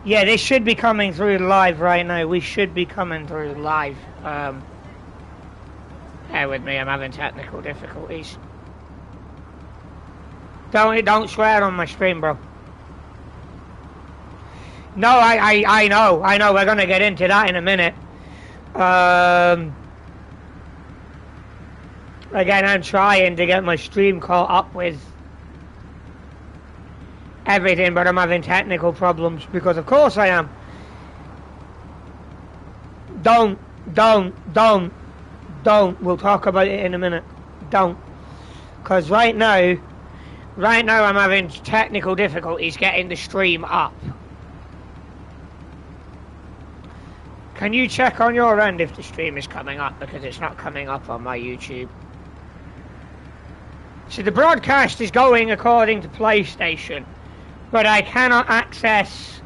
Yeah, this should be coming through live right now. We should be coming through live. Bear with me, I'm having technical difficulties. Don't swear on my stream, bro. No, I know. We're gonna get into that in a minute. Again, I'm trying to get my stream caught up with everything, but I'm having technical problems because of course I am. Don't. We'll talk about it in a minute. Don't. Because right now I'm having technical difficulties getting the stream up. Can you check on your end if the stream is coming up? Because it's not coming up on my YouTube. So the broadcast is going according to PlayStation, but I cannot access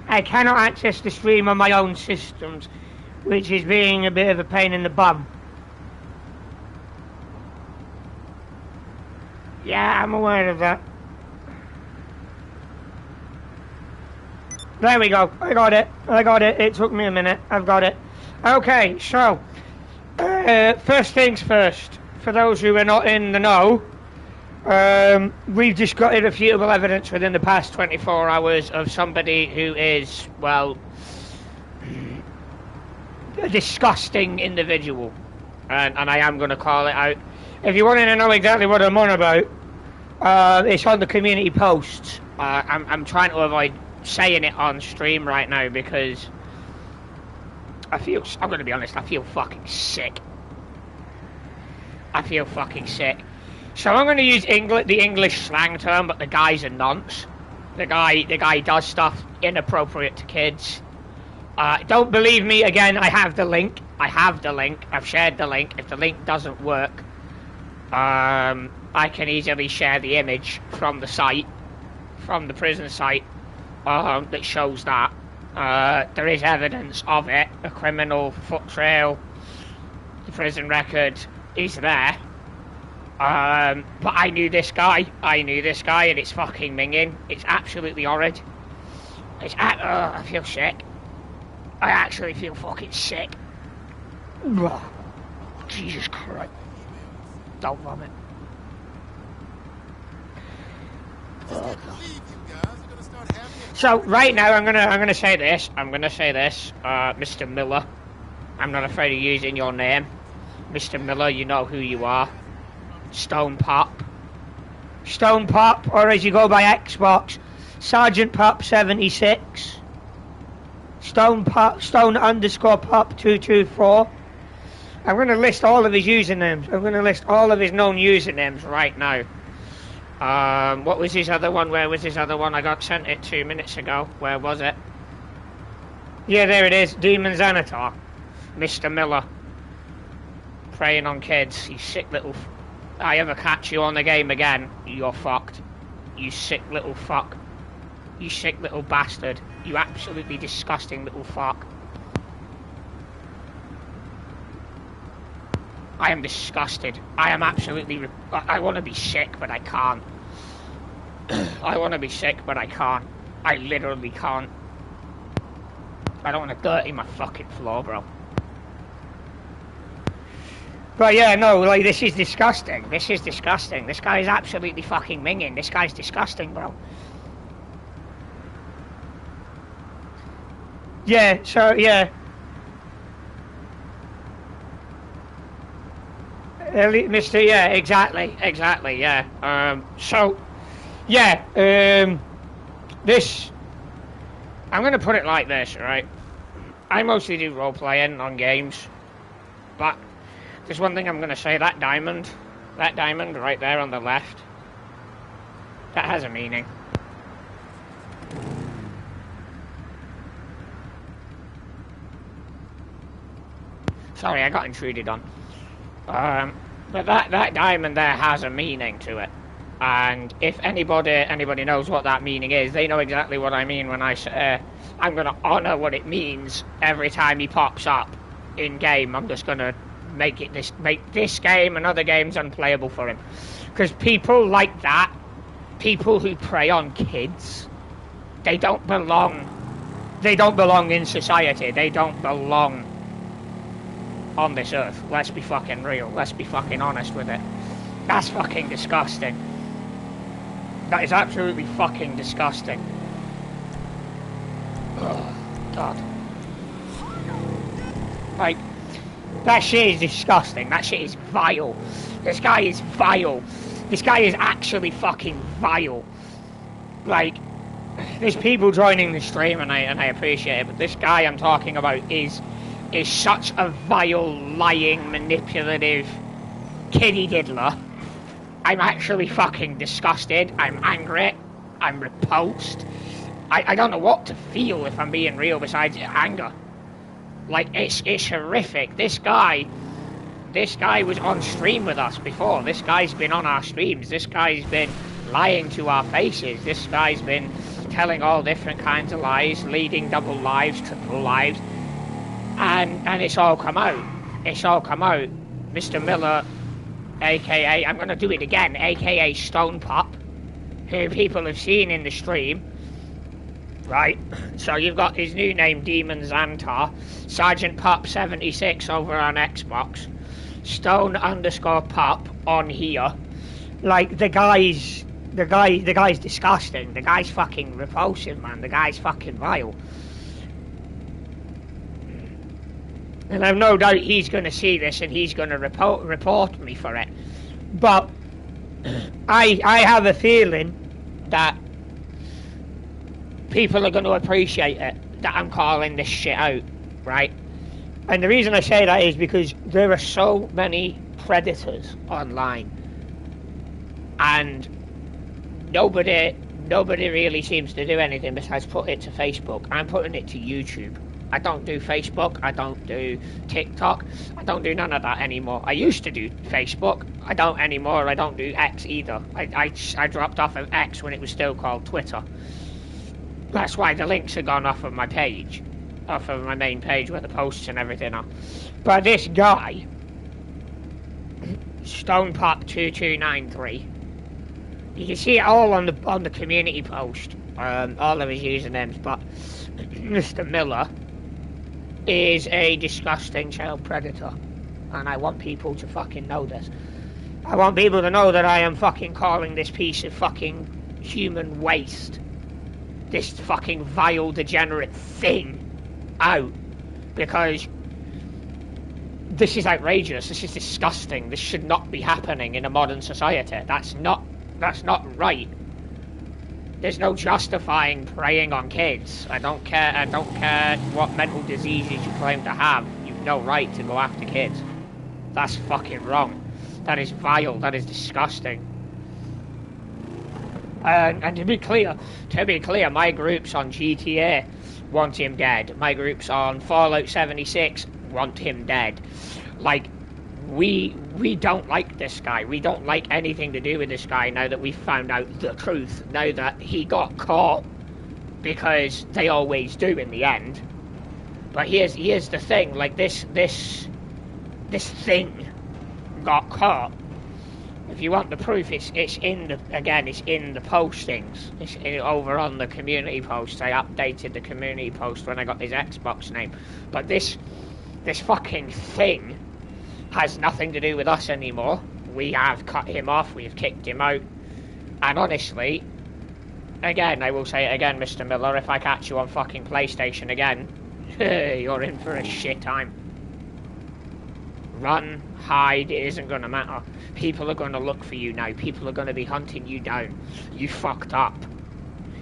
the stream on my own systems, which is being a bit of a pain in the bum. Yeah, I'm aware of that. There we go. I got it. It took me a minute. I've got it. Okay, so first things first. For those who are not in the know, we've just got irrefutable evidence within the past 24 hours of somebody who is, well, a disgusting individual. And I am going to call it out. If you want to know exactly what I'm on about, it's on the community posts. I'm trying to avoid saying it on stream right now because I'm going to be honest, I feel fucking sick. So I'm going to use the English slang term, but the guy's a nonce. The guy does stuff inappropriate to kids. Don't believe me, again, I have the link. I've shared the link. If the link doesn't work, I can easily share the image from the site, from the prison site, that shows that. There is evidence of it, a criminal foot trail, the prison record is there. But I knew this guy, and it's fucking minging. It's absolutely horrid. I feel sick. I actually feel fucking sick. Jesus Christ. Don't vomit. So right now I'm gonna say this. Mr. Miller. I'm not afraid of using your name. Mr. Miller, you know who you are. Stone Pop, or as you go by Xbox, Sergeant Pop 76. Stone _Pop 224. I'm going to list all of his usernames. I'm going to list all of his known usernames right now. What was his other one? Where was his other one? I got sent it 2 minutes ago. Where was it? Yeah, there it is. Demon Xanatar. Mr. Miller. Preying on kids. You sick little... I ever catch you on the game again, you're fucked. You sick little fuck. You sick little bastard. You absolutely disgusting little fuck. I am disgusted. I am absolutely... I want to be sick, but I can't. I want to be sick, but I can't. I literally can't. I don't want to dirty my fucking floor, bro. But yeah, no, like, this is disgusting. This guy is absolutely fucking minging. This guy's disgusting, bro. Yeah, so, yeah. Mr. Yeah, exactly, yeah. So, yeah, this... I'm going to put it like this, right? I mostly do role-playing on games, but there's one thing I'm going to say, that diamond right there on the left, that has a meaning. Sorry, I got intruded on. But that diamond there has a meaning to it. And if anybody knows what that meaning is, they know exactly what I mean when I say I'm going to honour what it means every time he pops up in game. I'm just going to make this game and other games unplayable for him. Because people like that, people who prey on kids, they don't belong they don't belong in society. They don't belong on this earth. Let's be fucking real. Let's be fucking honest with it. That's fucking disgusting. That is absolutely fucking disgusting. Oh, God. Like, that shit is disgusting. That shit is vile. This guy is vile. This guy is actually fucking vile. Like, there's people joining the stream and I appreciate it, but this guy I'm talking about is such a vile, lying, manipulative kiddie diddler. I'm actually fucking disgusted. I'm angry. I'm repulsed. I don't know what to feel, if I'm being real, besides anger. Like, it's horrific. This guy was on stream with us before. This guy's been on our streams. This guy's been lying to our faces. This guy's been telling all different kinds of lies, leading double lives, triple lives. And it's all come out. It's all come out. Mr. Miller, aka, I'm going to do it again, aka Stone Pup, who people have seen in the stream. Right, so you've got his new name, Demon Xantar, Sergeant Pup 76 over on Xbox, Stone_Pup on here. Like, the guy's disgusting. The guy's fucking repulsive, man. The guy's fucking vile. And I've no doubt he's going to see this and he's going to report me for it. But I have a feeling that people are going to appreciate it, that I'm calling this shit out, right? And the reason I say that is because there are so many predators online, and nobody really seems to do anything besides put it to Facebook. I'm putting it to YouTube. I don't do Facebook, I don't do TikTok, I don't do none of that anymore. I used to do Facebook, I don't anymore. I don't do X either. I dropped off of X when it was still called Twitter. That's why the links are gone off of my page, off of my main page where the posts and everything are. But this guy, StonePop2293, you can see it all on the community post, all of his usernames. But Mr. Miller is a disgusting child predator, and I want people to fucking know this. I want people to know that I am fucking calling this piece of fucking human waste, this fucking vile, degenerate thing, out, because this is outrageous. This is disgusting. This should not be happening in a modern society. That's not right. There's no justifying preying on kids. I don't care what mental diseases you claim to have. You've no right to go after kids. That's fucking wrong. That is vile. That is disgusting. And to be clear, my groups on GTA want him dead. My groups on Fallout 76 want him dead. Like, we don't like this guy. We don't like anything to do with this guy now that we've found out the truth. Now that he got caught, because they always do in the end. But here's the thing. Like, this thing got caught. If you want the proof, it's in the postings. It's over on the community post. I updated the community post when I got his Xbox name. But this fucking thing has nothing to do with us anymore. We have cut him off. We have kicked him out. And honestly, again, I will say it again, Mr. Miller, if I catch you on fucking PlayStation again, you're in for a shit time. Run, hide, it isn't going to matter. People are going to look for you now. People are going to be hunting you down. You fucked up.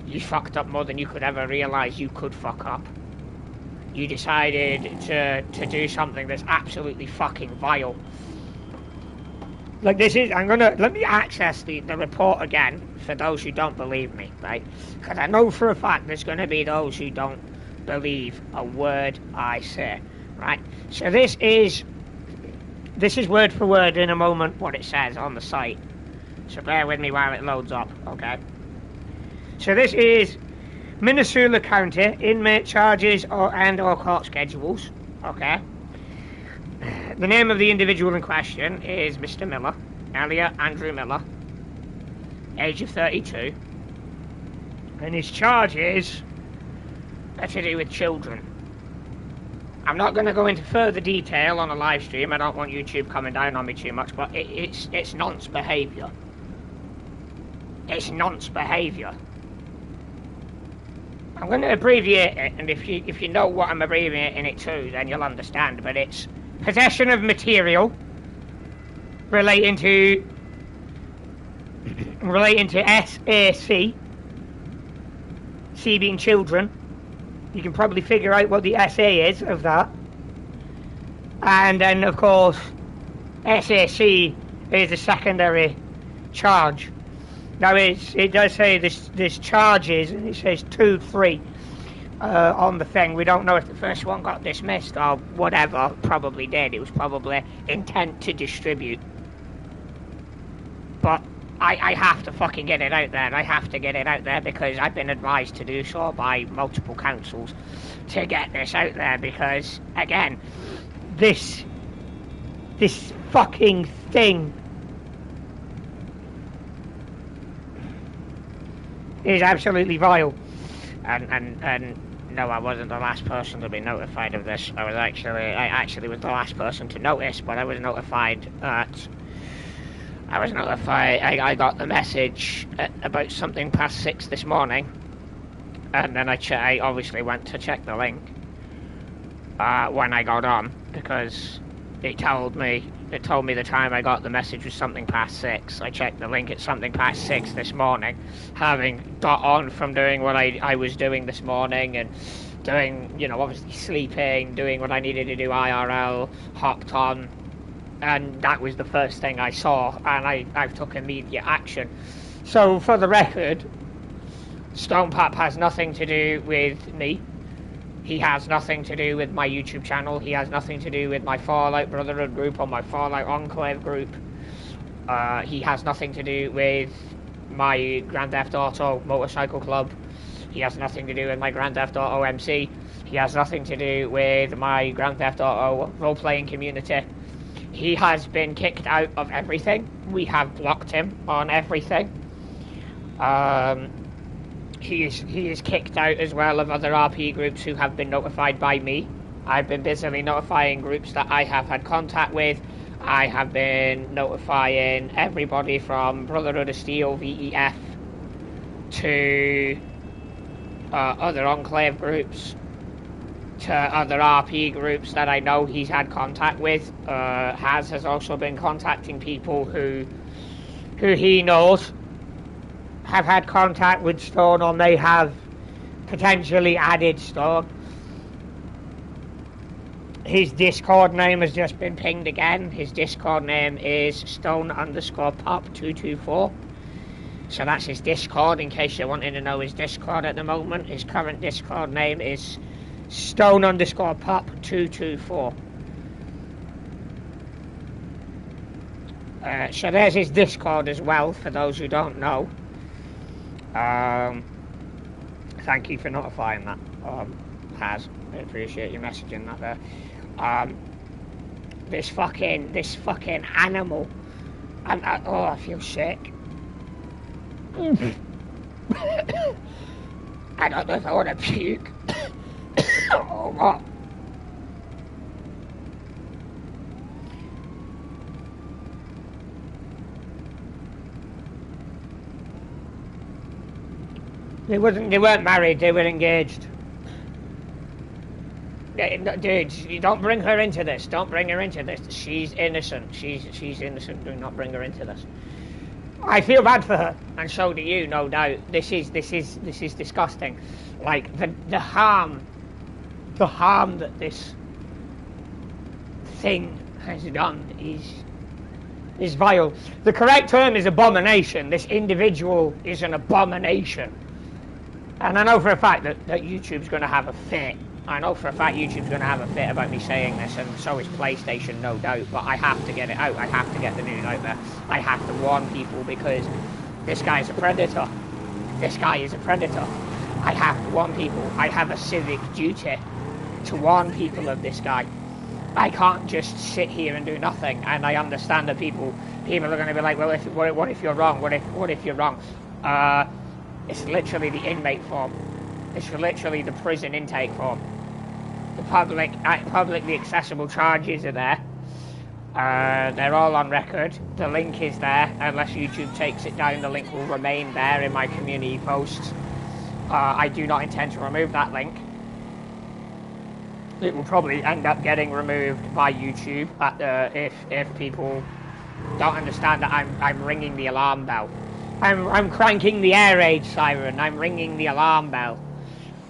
You fucked up more than you could ever realise you could fuck up. You decided to do something that's absolutely fucking vile. Like, let me access the report again for those who don't believe me, right? Because I know for a fact there's going to be those who don't believe a word I say, right? So this is word for word in a moment what it says on the site. So bear with me while it loads up, okay? So this is Minnesota County inmate charges and/or court schedules, okay? The name of the individual in question is Mr. Miller, Elliot Andrew Miller, age of 32, and his charges to do with children. I'm not going to go into further detail on a live stream. I don't want YouTube coming down on me too much, but it's nonce behaviour. It's nonce behaviour. I'm going to abbreviate it, and if you know what I'm abbreviating it to, then you'll understand. But it's possession of material relating to SAC, C being children. You can probably figure out what the SA is of that. And then, of course, SAC is a secondary charge. Now, it does say there's charges, and it says 2, 3 on the thing. We don't know if the first one got dismissed or whatever. Probably did. It was probably intent to distribute. But I have to fucking get it out there. I have to get it out there because I've been advised to do so by multiple councils to get this out there because, again, this fucking thing is absolutely vile. And no, I wasn't the last person to be notified of this. I actually was the last person to notice, but I was notified that I got the message at about something past 6 this morning, and then I obviously went to check the link when I got on because it told me the time I got the message was something past 6. I checked the link at something past 6 this morning, having got on from doing what I was doing this morning and doing, obviously sleeping, doing what I needed to do IRL, hopped on. And that was the first thing I saw, and I took immediate action. So, for the record, StonePup has nothing to do with me. He has nothing to do with my YouTube channel. He has nothing to do with my Fallout Brotherhood group or my Fallout Enclave group. He has nothing to do with my Grand Theft Auto Motorcycle Club. He has nothing to do with my Grand Theft Auto MC. He has nothing to do with my Grand Theft Auto role-playing community. He has been kicked out of everything. We have blocked him on everything. He is kicked out as well of other RP groups who have been notified by me. I've been busily notifying groups that I have had contact with. I have been notifying everybody from Brotherhood of Steel, VEF, to other Enclave groups, to other RP groups that I know he's had contact with. Has also been contacting people who he knows have had contact with Stone or may have potentially added Stone. His Discord name has just been pinged again. His Discord name is Stone_Pup224. So that's his Discord, in case you're wanting to know his Discord at the moment. His current Discord name is Stone_Pup224. So there's his Discord as well, for those who don't know. Thank you for notifying that, Haz. I appreciate you messaging that there. This fucking animal. I feel sick. I don't know if I want to puke or what. They weren't married, they were engaged. Dude, you don't bring her into this. Don't bring her into this. She's innocent. She's innocent. Do not bring her into this. I feel bad for her, and so do you, no doubt. This is disgusting. Like the harm that this thing has done is vile. The correct term is abomination. This individual is an abomination. And I know for a fact that YouTube's going to have a fit. I know for a fact YouTube's going to have a fit about me saying this, and so is PlayStation, no doubt. But I have to get it out. I have to get the news out there. I have to warn people because this guy's a predator. This guy is a predator. I have to warn people. I have a civic duty to warn people of this guy. I can't just sit here and do nothing. And I understand that people are going to be like, well, what if you're wrong? What if you're wrong? It's literally the inmate form. It's literally the prison intake form. The publicly accessible charges are there. They're all on record. The link is there. Unless YouTube takes it down, the link will remain there in my community posts. I do not intend to remove that link. It will probably end up getting removed by YouTube if people don't understand that I'm ringing the alarm bell. I'm cranking the air raid siren. I'm ringing the alarm bell.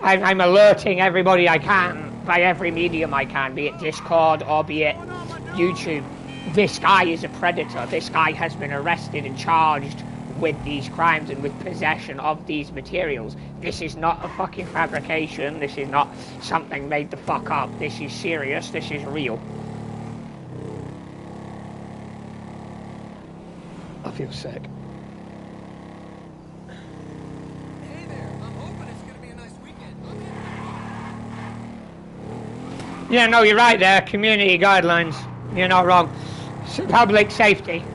I'm alerting everybody I can by every medium I can, be it Discord or be it YouTube. This guy is a predator. This guy has been arrested and charged with these crimes and with possession of these materials. This is not a fucking fabrication. This is not something made the fuck up. This is serious. This is real. I feel sick. Hey there, I'm hoping it's gonna be a nice weekend. Yeah, no, you're right there. Community guidelines. You're not wrong. Public safety.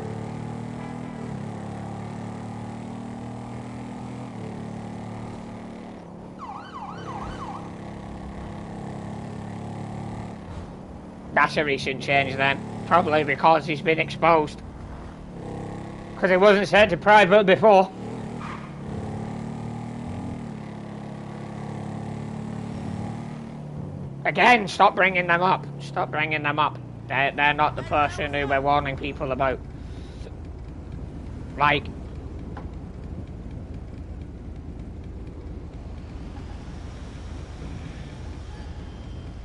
That's a recent change then. Probably because he's been exposed. Because it wasn't set to private before. Again, stop bringing them up. Stop bringing them up. They're not the person who we're warning people about. Like...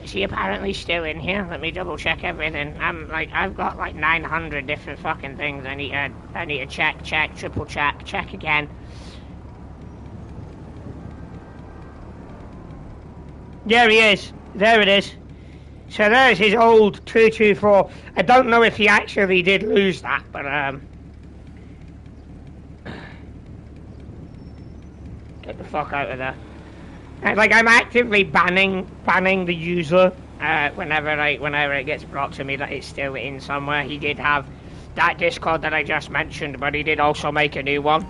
Is he apparently still in here? Let me double check everything. I've got like 900 different fucking things I need to check, triple check again. There he is. There it is. So there's his old 224. I don't know if he actually did lose that, but get the fuck out of there. Like, I'm actively banning the user whenever it gets brought to me that it's still in somewhere. He did have that Discord that I just mentioned, but he did also make a new one.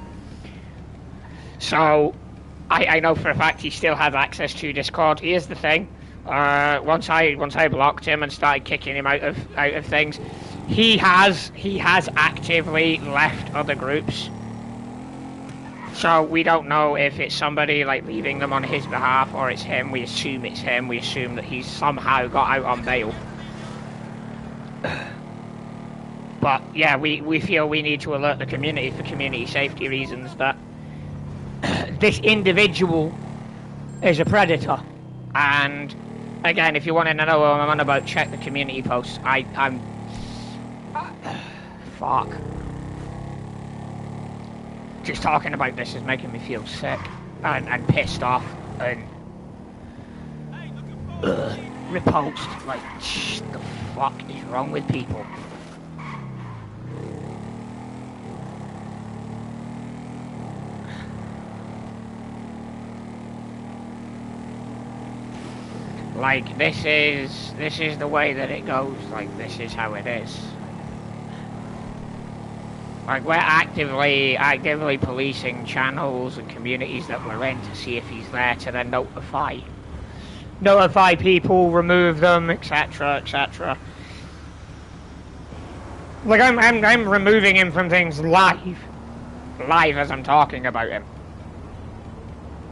So I know for a fact he still has access to Discord. Here's the thing: once I blocked him and started kicking him out of things, he has actively left other groups. So we don't know if it's somebody like leaving them on his behalf or it's him. We assume it's him. We assume that he's somehow got out on bail. But yeah, we feel we need to alert the community for community safety reasons that this individual is a predator. And again, if you want to know what I'm on about, check the community posts. I'm fuck. Just talking about this is making me feel sick and pissed off and repulsed. Like, the fuck is wrong with people? Like, this is the way that it goes. Like, this is how it is. Like, we're actively policing channels and communities that we're in to see if he's there to then notify people, remove them, etc., etc. Like, I'm removing him from things live as I'm talking about him.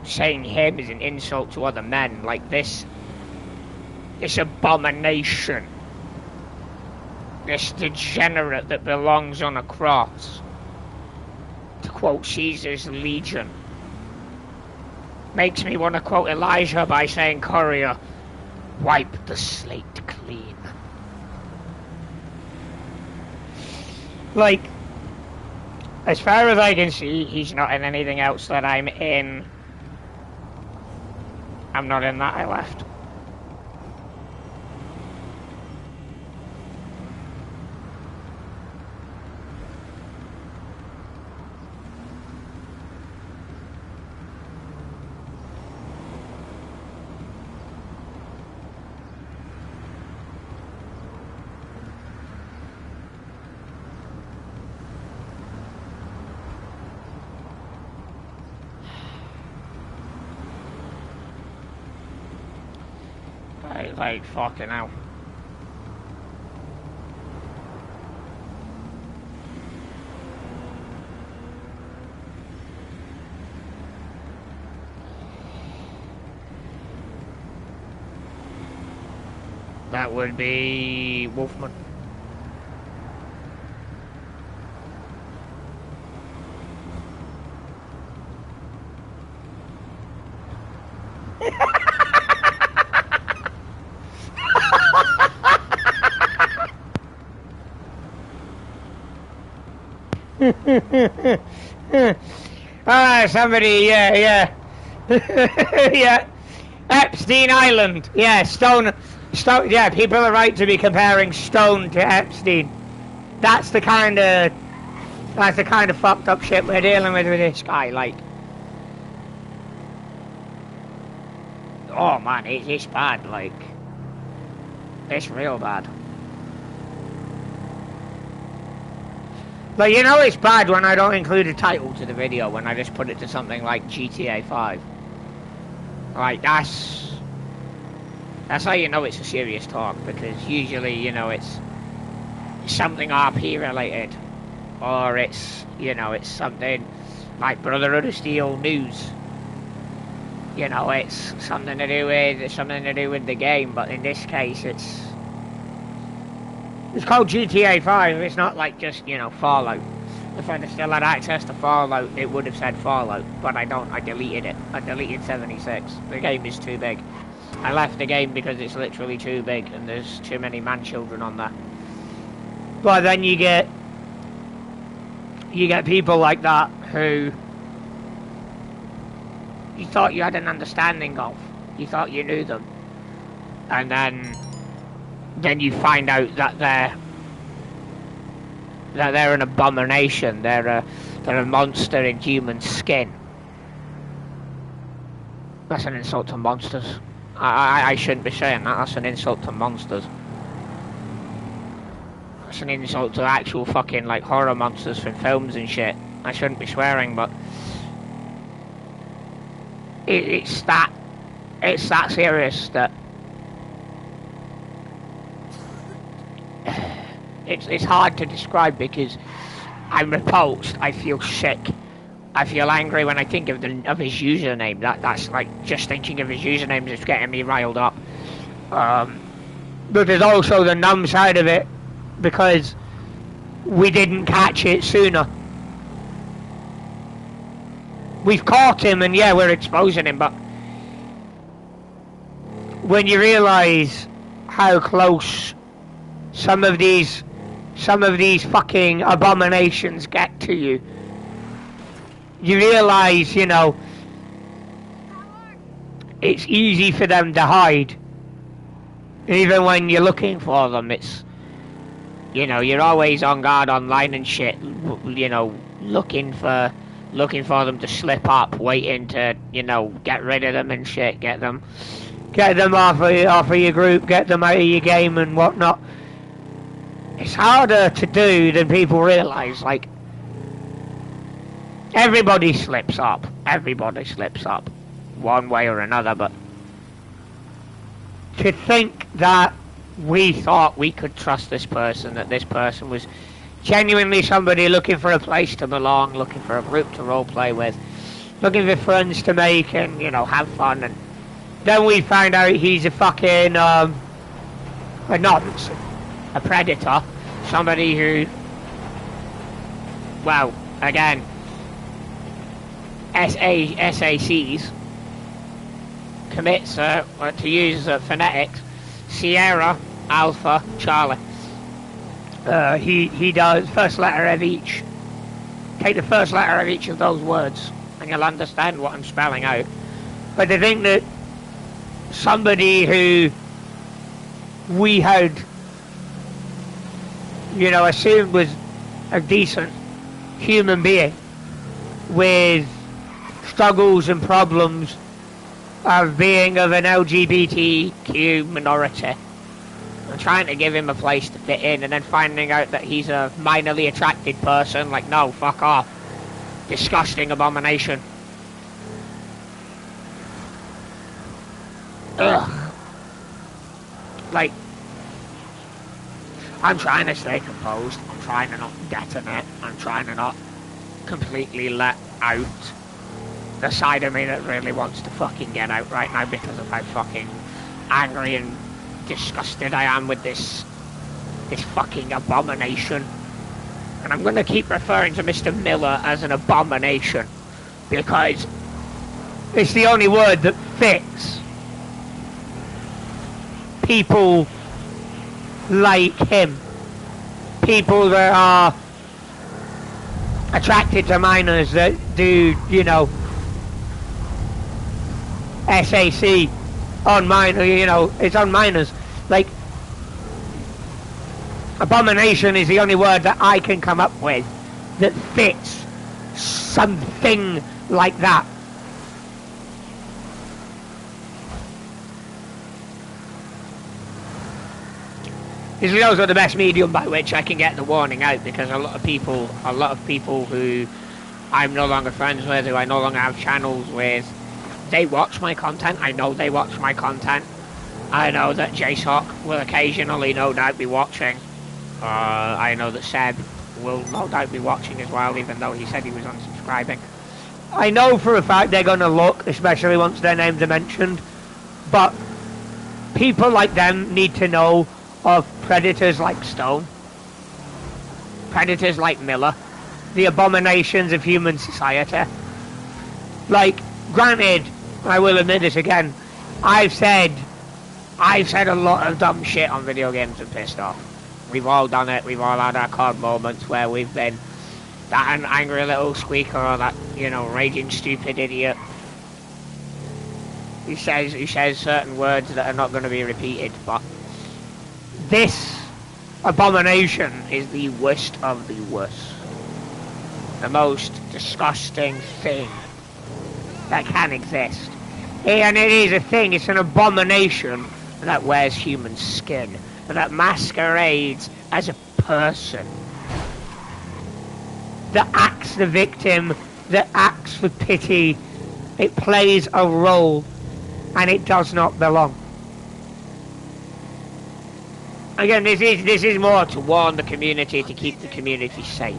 Saying him is an insult to other men, like this abomination. This degenerate that belongs on a cross. To quote Caesar's Legion. Makes me want to quote Elijah by saying, Courier, wipe the slate clean. Like, as far as I can see, he's not in anything else that I'm in. I'm not in that I left. Like fucking hell. That would be Wolfman. Somebody, yeah. Yeah. Epstein Island. Yeah, Stone, yeah, people are right to be comparing Stone to Epstein. That's the kind of fucked up shit we're dealing with this guy, like. Oh man, it's bad, like. It's real bad. Like, you know it's bad when I don't include a title to the video, when I just put it to something like GTA 5. Like, that's how you know it's a serious talk, because usually, you know, it's something RP related. Or it's, you know, it's something like Brotherhood of Steel news. You know, it's something to do with the game, but in this case it's called GTA 5, it's not like just, you know, Fallout. If I'd have still had access to Fallout, it would have said Fallout, but I don't, I deleted it. I deleted 76. The game is too big. I left the game because it's literally too big, and there's too many man-children on there. But then you get people like that who you thought you had an understanding of. You thought you knew them. And then you find out that they're an abomination. They're a monster in human skin. That's an insult to monsters. I shouldn't be saying that. That's an insult to monsters. That's an insult to actual fucking like horror monsters from films and shit. I shouldn't be swearing, but it's that serious that it's hard to describe, because I'm repulsed. I feel sick. I feel angry when I think of his username. That's like, just thinking of his username is getting me riled up. But there's also the numb side of it, because we didn't catch it sooner. We've caught him, and yeah, we're exposing him, but when you realise how close some of these fucking abominations get to you, you realise, you know, it's easy for them to hide. Even when you're looking for them, it's, you know, you're always on guard online and shit, you know, looking for them to slip up, waiting to, you know, get rid of them and shit, get them off of your group, get them out of your game and whatnot. It's harder to do than people realise. Like, everybody slips up, one way or another, but to think that we thought we could trust this person, that this person was genuinely somebody looking for a place to belong, looking for a group to roleplay with, looking for friends to make and, you know, have fun, and then we find out he's a fucking, a predator, somebody who, well, again, SACs, commits, to use phonetics, Sierra, Alpha, Charlie. He does first letter of each. Take the first letter of each of those words, and you'll understand what I'm spelling out. But to think that somebody who we had, you know, assumed was a decent human being with struggles and problems of being of an LGBTQ minority, and trying to give him a place to fit in, and then finding out that he's a minorly attracted person, like, no, fuck off. Disgusting abomination. Ugh. Like, I'm trying to stay composed. I'm trying to not detonate. I'm trying to not completely let out the side of me that really wants to fucking get out right now because of how fucking angry and disgusted I am with this fucking abomination. And I'm going to keep referring to Mr. Miller as an abomination because it's the only word that fits people like him. People that are attracted to minors, that do, you know, SAC on minor, you know, it's on minors. Like, abomination is the only word that I can come up with that fits something like that. This is also the best medium by which I can get the warning out, because a lot of people who I'm no longer friends with, who I no longer have channels with, they watch my content. I know they watch my content. I know that JSOC will occasionally no doubt be watching. I know that Seb will no doubt be watching as well, even though he said he was unsubscribing. I know for a fact they're going to look, especially once their names are mentioned, but people like them need to know of predators like Stone, predators like Miller, the abominations of human society. Like, granted, I will admit this again, I've said a lot of dumb shit on video games and pissed off. We've all done it. We've all had our COD moments where we've been that an angry little squeaker or that, you know, raging stupid idiot who says certain words that are not going to be repeated. But this abomination is the worst of the worst. The most disgusting thing that can exist. And it is a thing. It's an abomination that wears human skin, that masquerades as a person, that acts the victim, that acts for pity. It plays a role, and it does not belong. Again, this is more to warn the community, to keep the community safe.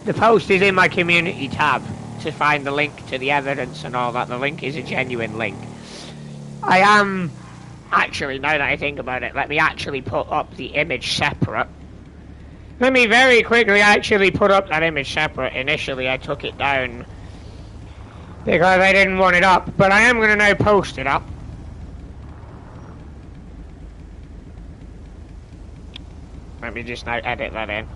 The post is in my community tab to find the link to the evidence and all that. The link is a genuine link. I am actually, now that I think about it, let me actually put up the image separate. Let me very quickly actually put up that image separate. Initially I took it down because I didn't want it up, but I am going to now post it up. Let me just now edit that in.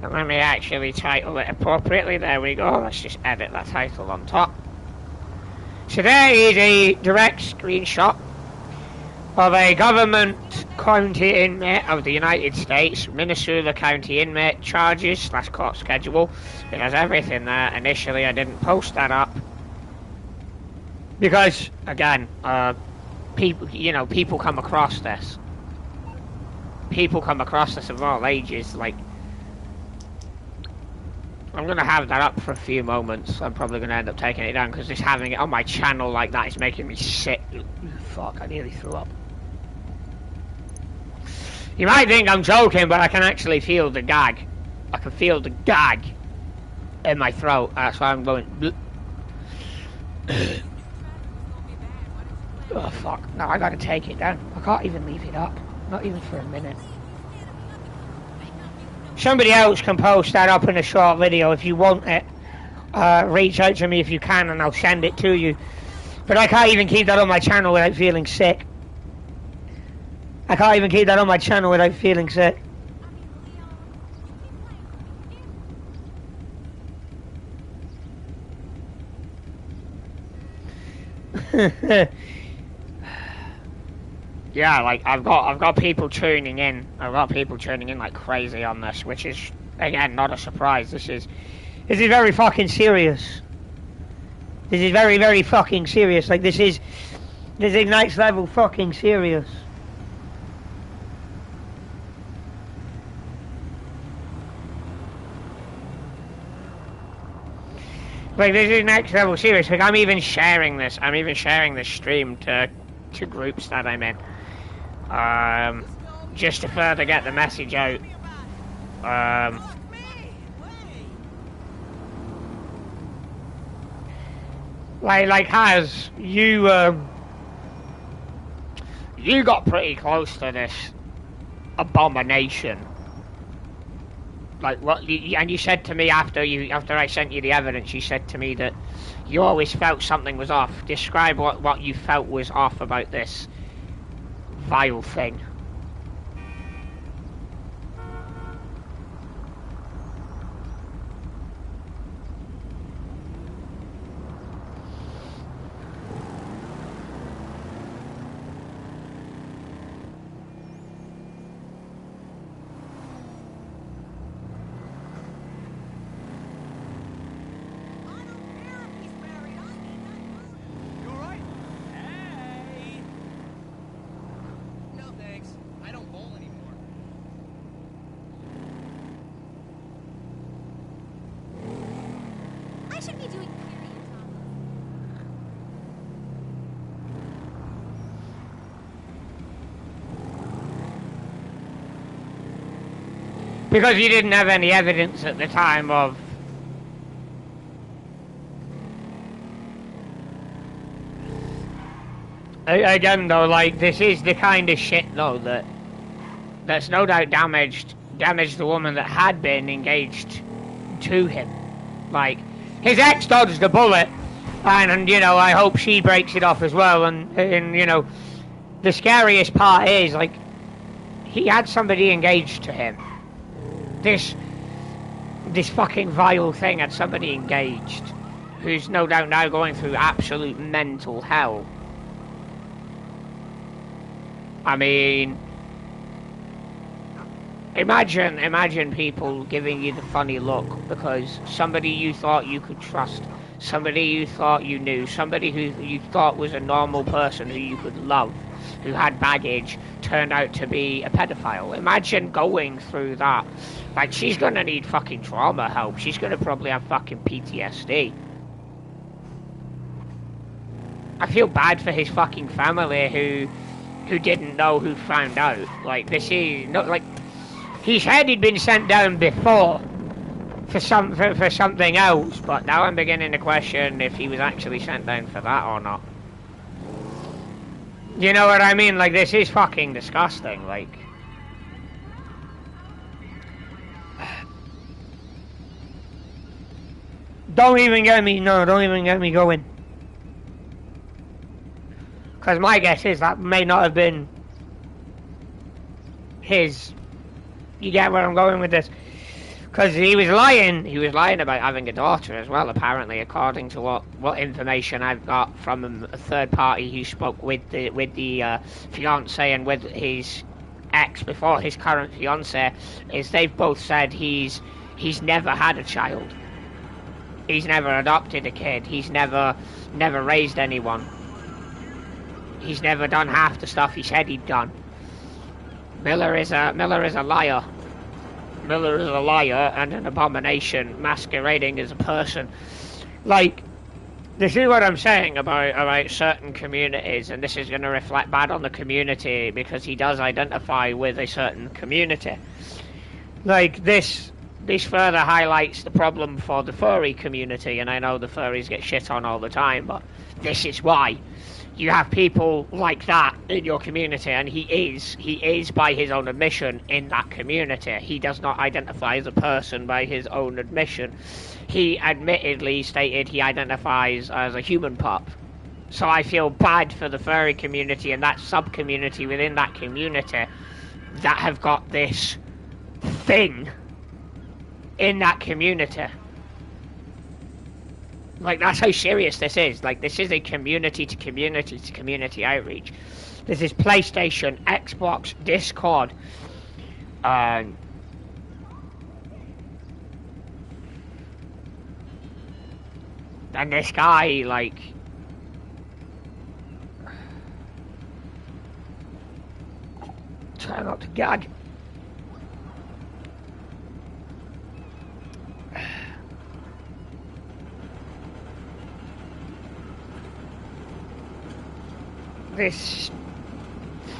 And let me actually title it appropriately. There we go. Let's just edit that title on top. So there is a direct screenshot of a government county inmate of the United States, Minnesota County inmate charges / court schedule. It has everything there. Initially, I didn't post that up because, again, people come across this. People come across this of all ages. Like, I'm going to have that up for a few moments. I'm probably going to end up taking it down because just having it on my channel like that is making me sick. Fuck, I nearly threw up. You might think I'm joking, but I can actually feel the gag. I can feel the gag in my throat. That's why I'm going... Oh, fuck. No, I gotta take it down. I can't even leave it up. Not even for a minute. Somebody else can post that up in a short video if you want it. Reach out to me if you can and I'll send it to you. But I can't even keep that on my channel without feeling sick. I can't even keep that on my channel without feeling sick. Yeah, like I've got people tuning in. I've got people tuning in like crazy on this, which is again not a surprise. This is very fucking serious. This is very, very fucking serious. Like this is next level fucking serious. Like, this is next level serious. Like, I'm even sharing this stream to groups that I'm in. Just to further get the message out. Like, Haz, you got pretty close to this abomination. Like, what? And you said to me after I sent you the evidence, you said to me that you always felt something was off. Describe what you felt was off about this vile thing. Because you didn't have any evidence at the time of... Again though, like, this is the kind of shit though that's no doubt damaged the woman that had been engaged to him. Like, his ex dodged the bullet, and you know, I hope she breaks it off as well, and you know, the scariest part is, like, he had somebody engaged to him. This fucking vile thing had somebody engaged, who's no doubt now going through absolute mental hell. I mean, imagine people giving you the funny look because somebody you thought you could trust, somebody you thought you knew, somebody who you thought was a normal person who you could love, who had baggage, turned out to be a pedophile. Imagine going through that. Like, she's gonna need fucking trauma help. She's gonna probably have fucking PTSD. I feel bad for his fucking family who didn't know, who found out. Like, this is not like he said he'd been sent down before for something else, but now I'm beginning to question if he was actually sent down for that or not. You know what I mean? Like, this is fucking disgusting. Like, don't even get me going. Because my guess is that may not have been his. You get where I'm going with this? Because he was lying about having a daughter as well, apparently, according to what information I've got from a third party who spoke with the fiance and with his ex before his current fiance, is they've both said he's never had a child. He's never adopted a kid. He's never raised anyone. He's never done half the stuff he said he'd done. Miller is a liar. Miller is a liar and an abomination masquerading as a person. Like, this is what I'm saying about certain communities, and this is going to reflect bad on the community because he does identify with a certain community. Like, this further highlights the problem for the furry community, and I know the furries get shit on all the time, but this is why. You have people like that in your community, and he is by his own admission in that community. He does not identify as a person by his own admission. He admittedly stated he identifies as a human pup. So I feel bad for the furry community and that sub-community within that community that have got this thing in that community. Like, that's how serious this is. Like, this is a community to community to community outreach. This is PlayStation, Xbox, Discord. And this guy, like, try not to gag. this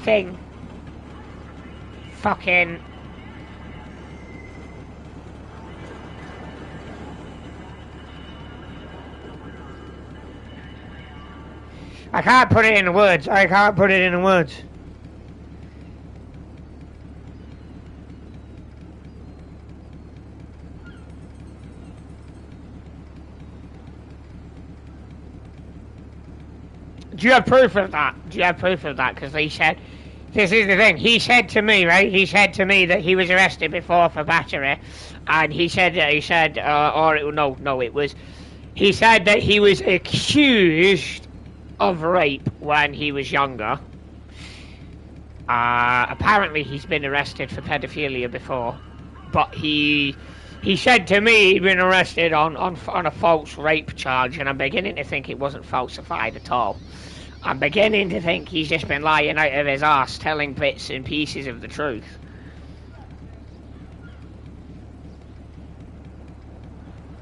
thing fucking I can't put it in words. I can't put it in words. Do you have proof of that? Do you have proof of that? Because he said, this is the thing. He said to me, right? He said to me that he was arrested before for battery, and he said that he said that he was accused of rape when he was younger. Apparently he's been arrested for pedophilia before, but he said to me he'd been arrested on a false rape charge, and I'm beginning to think it wasn't falsified at all. I'm beginning to think he's just been lying out of his arse, telling bits and pieces of the truth.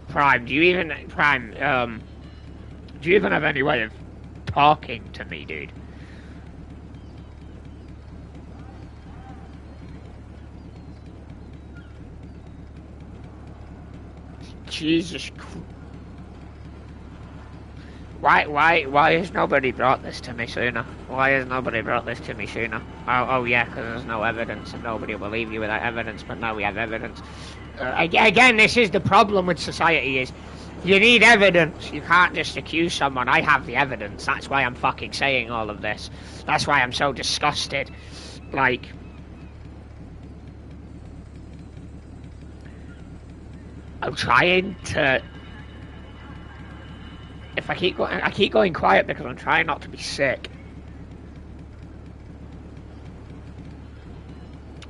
Prime, do you even have any way of talking to me, dude? Jesus Christ. Why has nobody brought this to me sooner? Why has nobody brought this to me sooner? Oh yeah, because there's no evidence and nobody will believe you without evidence, but now we have evidence. Again, this is the problem with society, is you need evidence. You can't just accuse someone. I have the evidence. That's why I'm fucking saying all of this. That's why I'm so disgusted. Like, I'm trying to... If I keep going quiet because I'm trying not to be sick.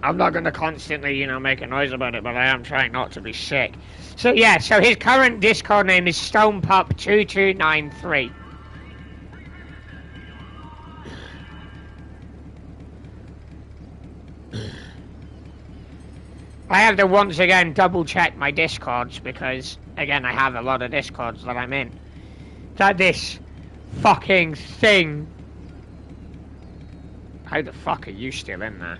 I'm not going to constantly, make a noise about it, but I am trying not to be sick. So yeah, so his current Discord name is StonePup2293. I have to once again double check my Discords because, again, I have a lot of Discords that I'm in. That this fucking thing... How the fuck are you still in there?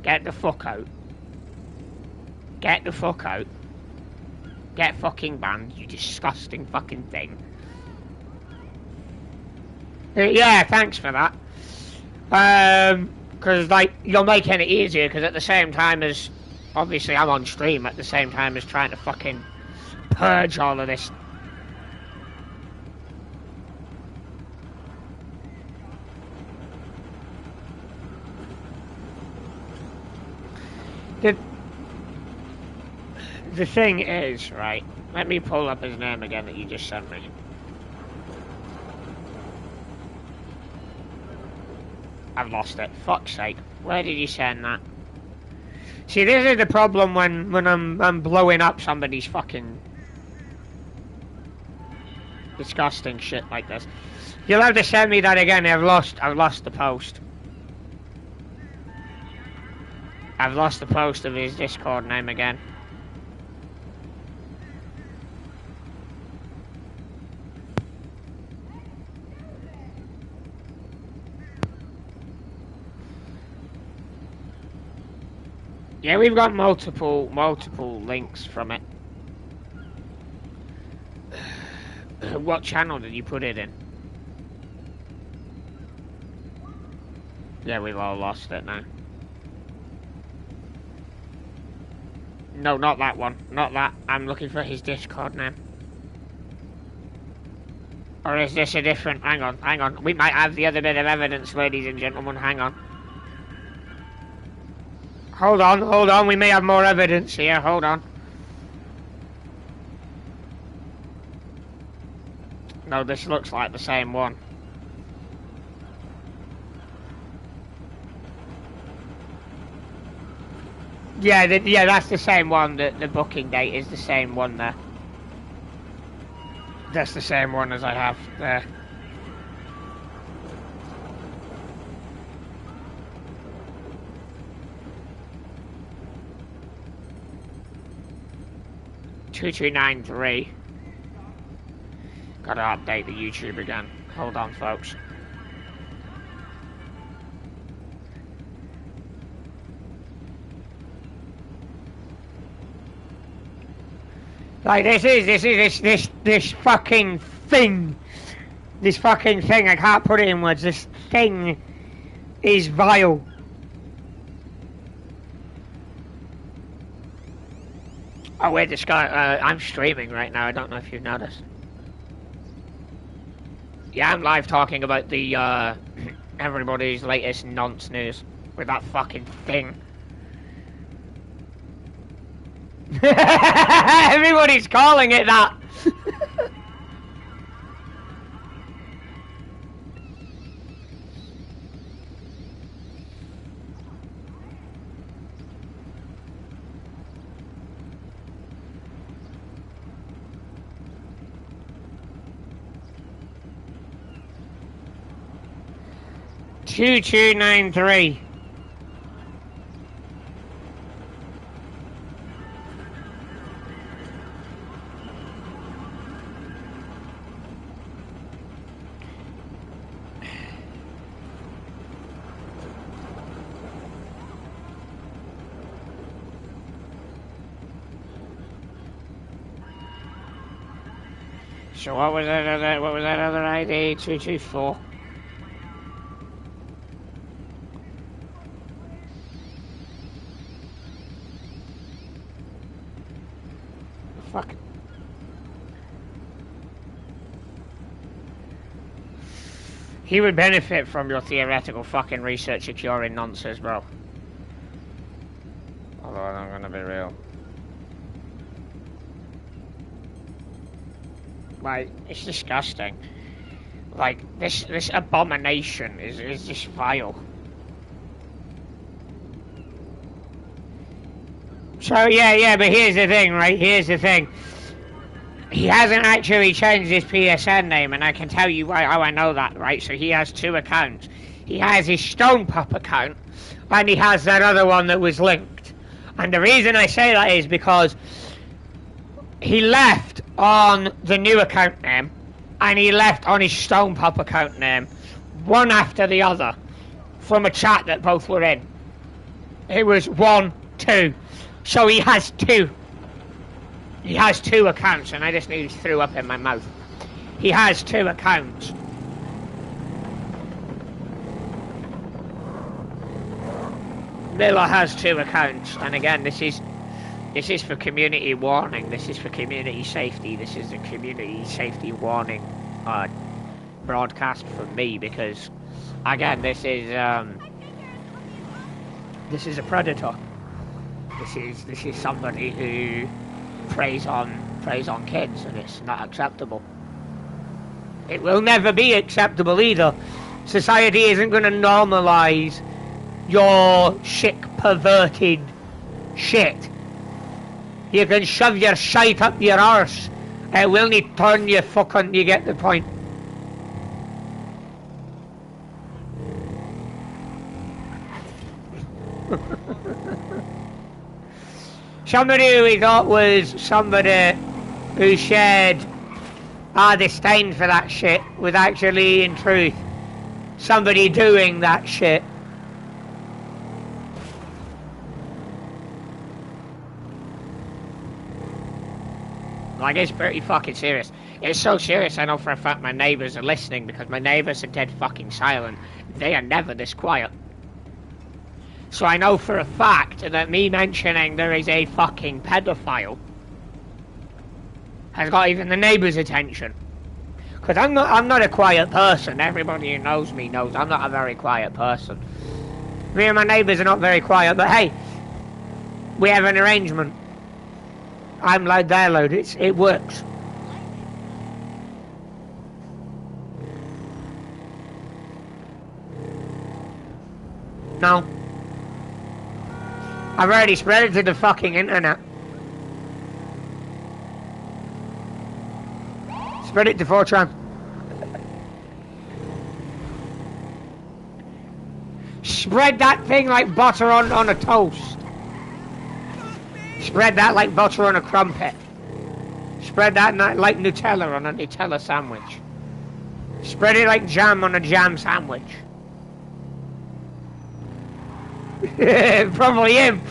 Get the fuck out. Get the fuck out. Get fucking banned, you disgusting fucking thing. Yeah, thanks for that. Because, like, you're making it easier, because at the same time as... Obviously, I'm on stream at the same time as trying to fucking purge all of this. The thing is, right, let me pull up his name again that you just sent me. I've lost it. Fuck's sake. Where did you send that? See, this is the problem when I'm blowing up somebody's fucking disgusting shit like this. You'll have to send me that again. I've lost the post. I've lost the post of his Discord name again. Yeah, we've got multiple links from it. What channel did you put it in? Yeah, we've all lost it now. No, not that one. Not that. I'm looking for his Discord name. Or is this a different... Hang on. We might have the other bit of evidence, ladies and gentlemen. Hang on. Hold on, we may have more evidence here, hold on. No, this looks like the same one. Yeah, that's the same one, the booking date is the same one there. That's the same one as I have there. .2293. Gotta update the YouTube again. Hold on, folks. Like this fucking thing. This fucking thing, I can't put it in words. This thing is vile. Oh wait, this guy, I'm streaming right now, I don't know if you've noticed. Yeah, I'm live talking about the, everybody's latest nonce news with that fucking thing. Everybody's calling it that. Two 2293. So what was that other ID? 224. Fuck. He would benefit from your theoretical fucking research if you're in nonsense, bro. Although I'm gonna be real. Like, it's disgusting. Like, this abomination is just vile. So, yeah, but here's the thing, right? Here's the thing. He hasn't actually changed his PSN name, and I can tell you how I know that, right? So he has two accounts. He has his Stone Pup account, and he has that other one that was linked. And the reason I say that is because he left on the new account name, and he left on his Stone Pup account name, one after the other, from a chat that both were in. It was 1, 2. So he has two. He has two accounts, and I just nearly threw up in my mouth. He has two accounts. Miller has two accounts, and again, this is for community warning. This is for community safety. This is a community safety warning broadcast from me, because again, this is a predator. This is somebody who preys on kids, and it's not acceptable. It will never be acceptable either. Society isn't going to normalise your sick, perverted shit. You can shove your shite up your arse. It will not turn you fucking. You get the point. Somebody who we thought was somebody who shared our disdain for that shit was actually, in truth, somebody doing that shit. Like, it's pretty fucking serious. It's so serious I know for a fact my neighbours are listening, because my neighbours are dead fucking silent. They are never this quiet. So I know for a fact that me mentioning there is a fucking pedophile has got even the neighbours' attention. Because I'm not a quiet person. Everybody who knows me knows I'm not a very quiet person. Me and my neighbours are not very quiet, but hey, we have an arrangement. I'm loud, they're loud. It works. No. I've already spread it to the fucking internet. Spread it to 4chan. Spread that thing like butter on a toast. Spread that like butter on a crumpet. Spread that like Nutella on a Nutella sandwich. Spread it like jam on a jam sandwich. Probably him.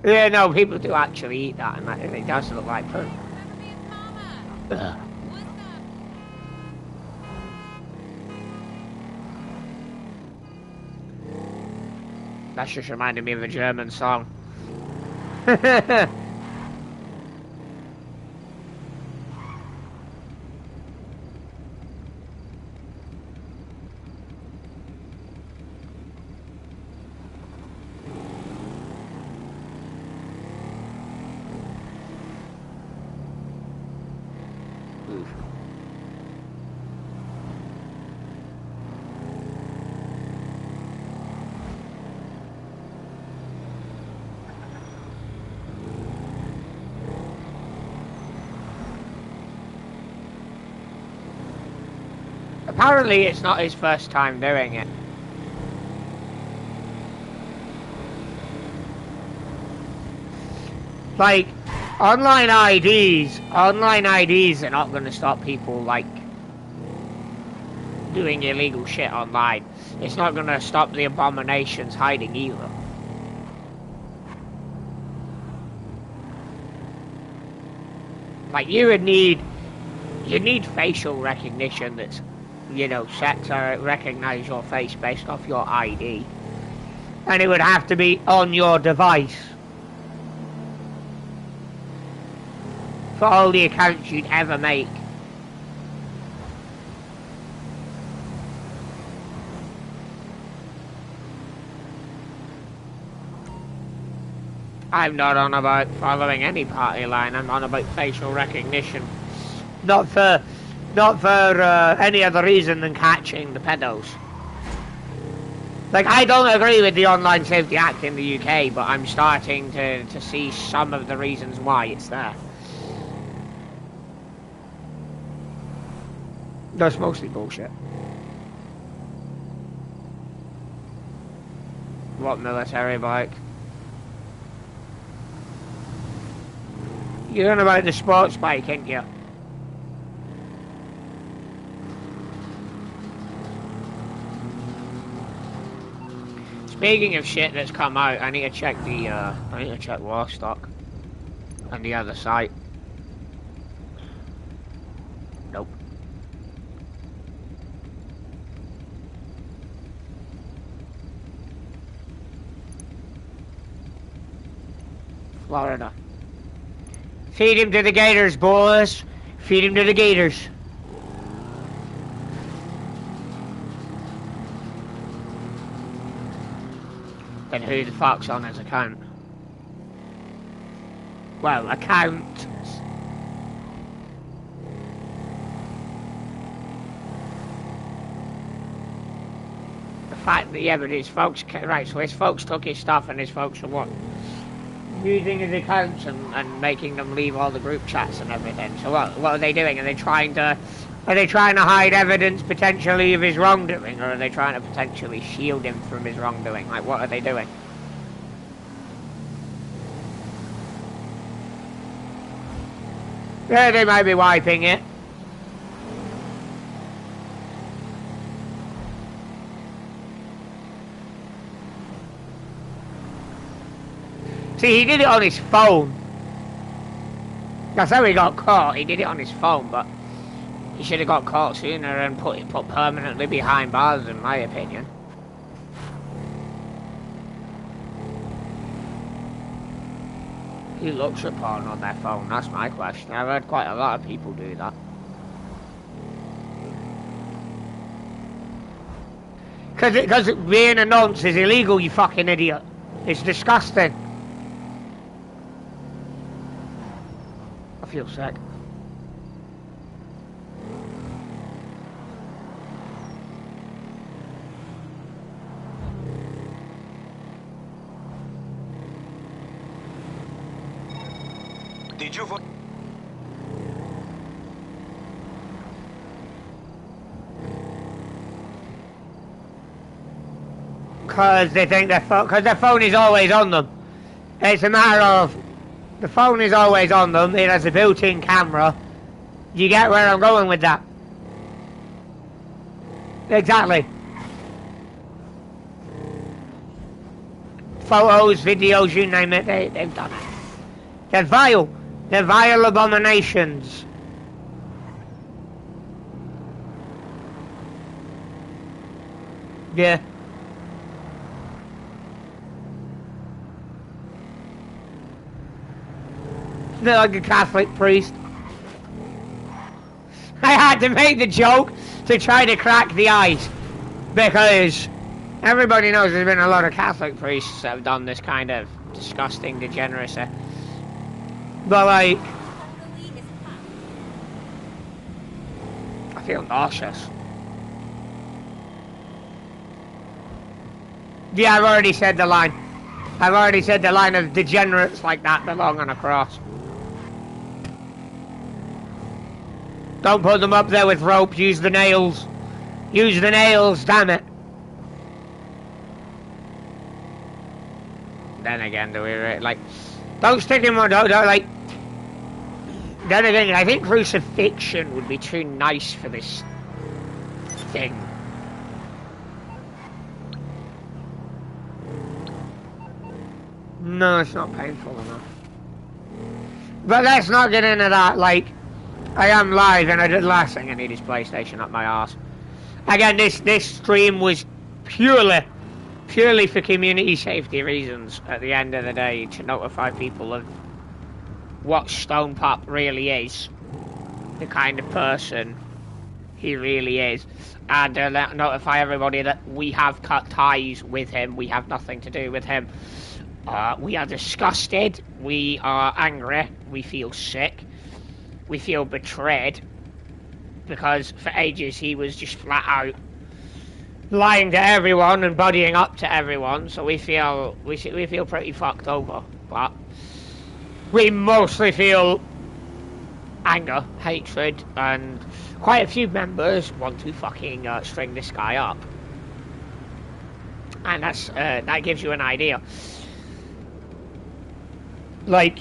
Yeah, no, people do actually eat that, and it does look like poo. Ugh. That's just reminded me of a German song. Apparently it's not his first time doing it. Like, online IDs are not going to stop people, like, doing illegal shit online. It's not going to stop the abominations hiding either. Like, you'd need facial recognition that's, you know, set to recognize your face based off your ID. And it would have to be on your device. For all the accounts you'd ever make. I'm not on about following any party line, I'm on about facial recognition. Not for any other reason than catching the pedos. Like, I don't agree with the Online Safety Act in the UK, but I'm starting to see some of the reasons why it's there. That's mostly bullshit. What military bike? You're on about the sports bike, ain't you? Speaking of shit that's come out, I need to check Warstock and the other site. Nope. Florida. Feed him to the gators, boys. Feed him to the gators. Then who the fuck's on his account? Well, account. The fact that, yeah, but his folks, right, so his folks took his stuff and his folks are what? Using his accounts and making them leave all the group chats and everything. So what are they doing? Are they trying to hide evidence potentially of his wrongdoing, or are they trying to potentially shield him from his wrongdoing? Like, what are they doing? Yeah, they might be wiping it. See, he did it on his phone. That's how he got caught. He did it on his phone, but he should have got caught sooner and put permanently behind bars, in my opinion. He looks at porn on their phone, that's my question. I've heard quite a lot of people do that. Because being a nonce is illegal, you fucking idiot. It's disgusting. I feel sick. Did you vote? Because they think their phone is always on them. It's a matter of the phone is always on them. It has a built-in camera. You get where I'm going with that? Exactly. photos, videos, you name it, they've done it. They're vile. They're vile abominations. Yeah. They're like a Catholic priest. I had to make the joke to try to crack the ice, because everybody knows there's been a lot of Catholic priests that have done this kind of disgusting degeneracy. But like, I feel nauseous. Yeah, I've already said the line. I've already said the line of degenerates like that belong on a cross. Don't put them up there with rope, use the nails. Use the nails, damn it. Then again, do we like, don't stick him on, don't like. Then again, I think crucifixion would be too nice for this thing. No, it's not painful enough. But let's not get into that, like, I am live and the last thing I need is PlayStation up my arse. Again, this stream was purely for community safety reasons at the end of the day, to notify people of what Stone Pup really is, the kind of person he really is, and notify everybody that we have cut ties with him, we have nothing to do with him. We are disgusted, we are angry, we feel sick, we feel betrayed, because for ages he was just flat out lying to everyone and buddying up to everyone, so we feel pretty fucked over. But we mostly feel anger, hatred, and quite a few members want to fucking string this guy up, and that gives you an idea. Like,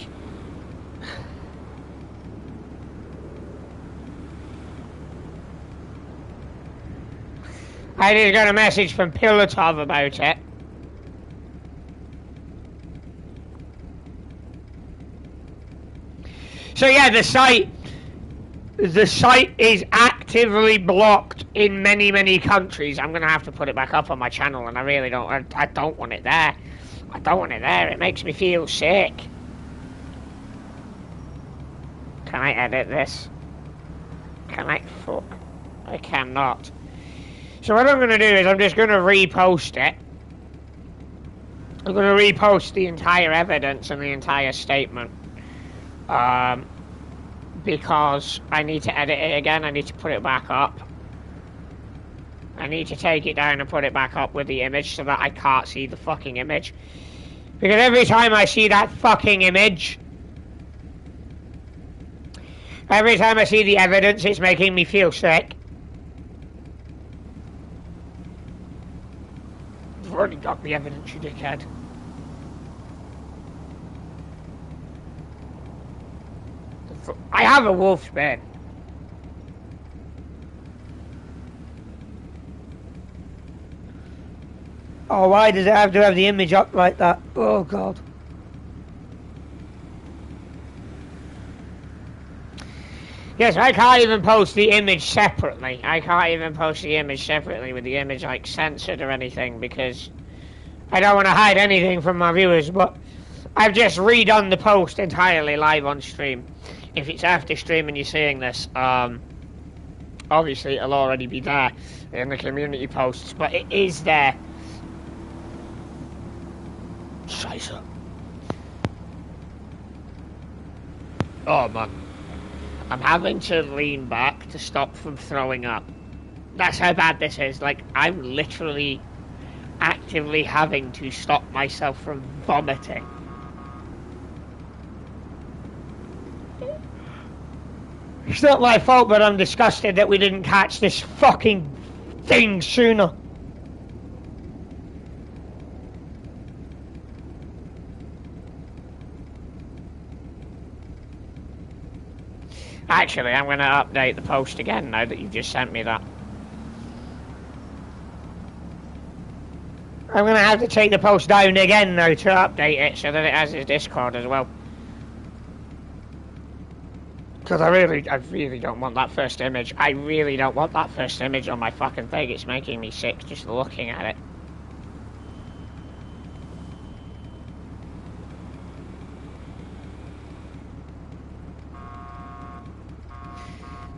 I just got a message from Pilotov about it. So yeah, the site is actively blocked in many countries. I'm gonna have to put it back up on my channel, and I really don't. I don't want it there. I don't want it there. It makes me feel sick. Can I edit this? Can I? Fuck. I cannot. So what I'm going to do is I'm just going to repost it. I'm going to repost the entire evidence and the entire statement. Because I need to edit it again. I need to put it back up. I need to take it down and put it back up with the image so that I can't see the fucking image. Because every time I see that fucking image, every time I see the evidence, it's making me feel sick. I've already got the evidence, you dickhead. I have a wolf's bane. Oh, why does it have to have the image up like that? Oh, God. Yes, I can't even post the image separately. I can't even post the image separately with the image, like, censored or anything, because I don't want to hide anything from my viewers, but I've just redone the post entirely live on stream. If it's after stream and you're seeing this, obviously it'll already be there in the community posts, but it is there. Scheiße. Oh, man. I'm having to lean back to stop from throwing up. That's how bad this is. Like, I'm literally actively having to stop myself from vomiting. It's not my fault, but I'm disgusted that we didn't catch this fucking thing sooner. Actually, I'm going to update the post again now that you've just sent me that. I'm going to have to take the post down again now to update it so that it has its Discord as well. Because I really don't want that first image. I really don't want that first image on my fucking thing. It's making me sick just looking at it.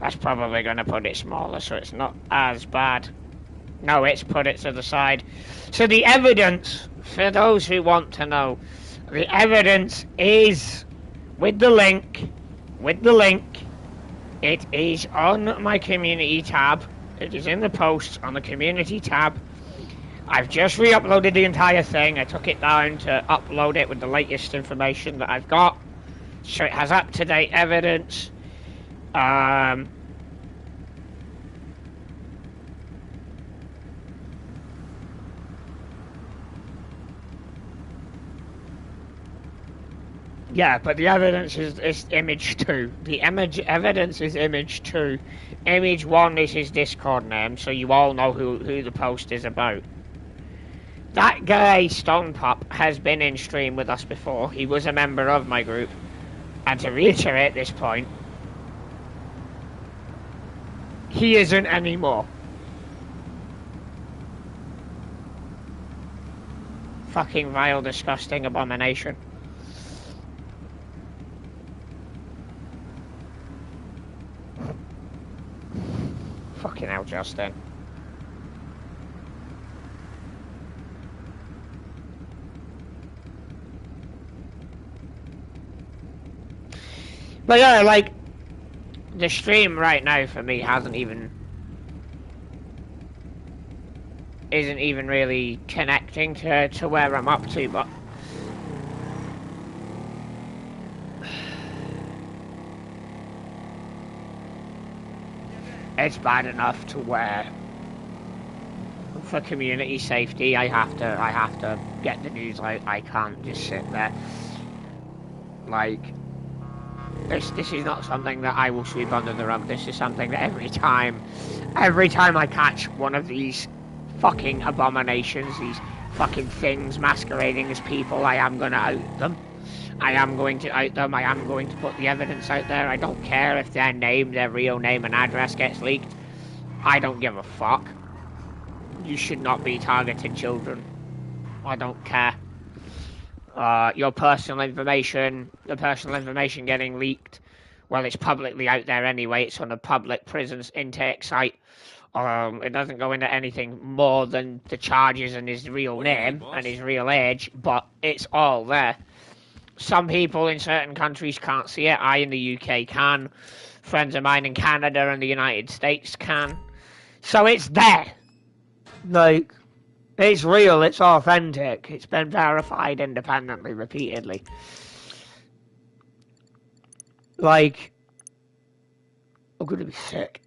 That's probably going to put it smaller so it's not as bad. No, it's put it to the side. So the evidence, for those who want to know, the evidence is with the link. It is on my community tab. It is in the posts on the community tab. I've just re-uploaded the entire thing. I took it down to upload it with the latest information that I've got. So it has up-to-date evidence. Yeah, but the evidence is image 2. The evidence is image 2. Image 1 is his Discord name, so you all know who the post is about. That guy, Stone Pup, has been in stream with us before. He was a member of my group. And to reiterate this point, he isn't anymore. Fucking vile, disgusting abomination. Fucking hell, Justin. But yeah, like, the stream right now for me isn't even really connecting to where I'm up to, but it's bad enough to where, for community safety, I have to get the news out. I can't just sit there. Like, this is not something that I will sweep under the rug. This is something that every time I catch one of these fucking abominations, these fucking things masquerading as people, I am gonna out them. I am going to out them. I am going to put the evidence out there. I don't care if their name, their real name and address gets leaked. I don't give a fuck. You should not be targeting children. I don't care. Your personal information, the personal information getting leaked, well, it's publicly out there anyway. It's on a public prison's intake site. It doesn't go into anything more than the charges and his real name and his real age, but it's all there. Some people in certain countries can't see it. I in the UK can. Friends of mine in Canada and the United States can. So it's there. Like, it's real, it's authentic. It's been verified independently, repeatedly. Like, I'm gonna be sick.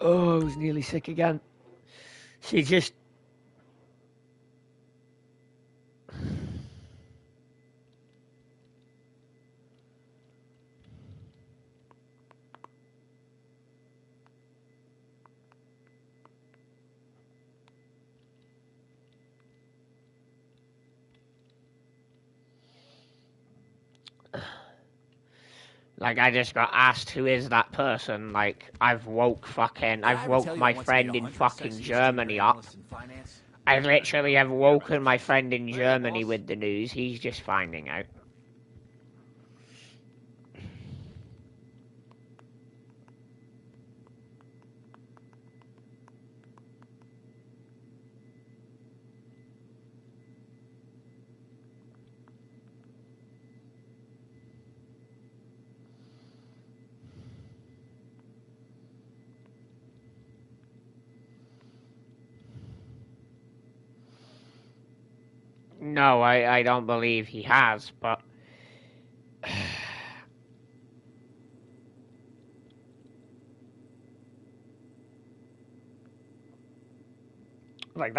Oh, I was nearly sick again. She just... Like, I just got asked who is that person. Like, I've woke my friend in fucking Germany up. I literally have woken my friend in Germany with the news. He's just finding out. No, I don't believe he has, but... like,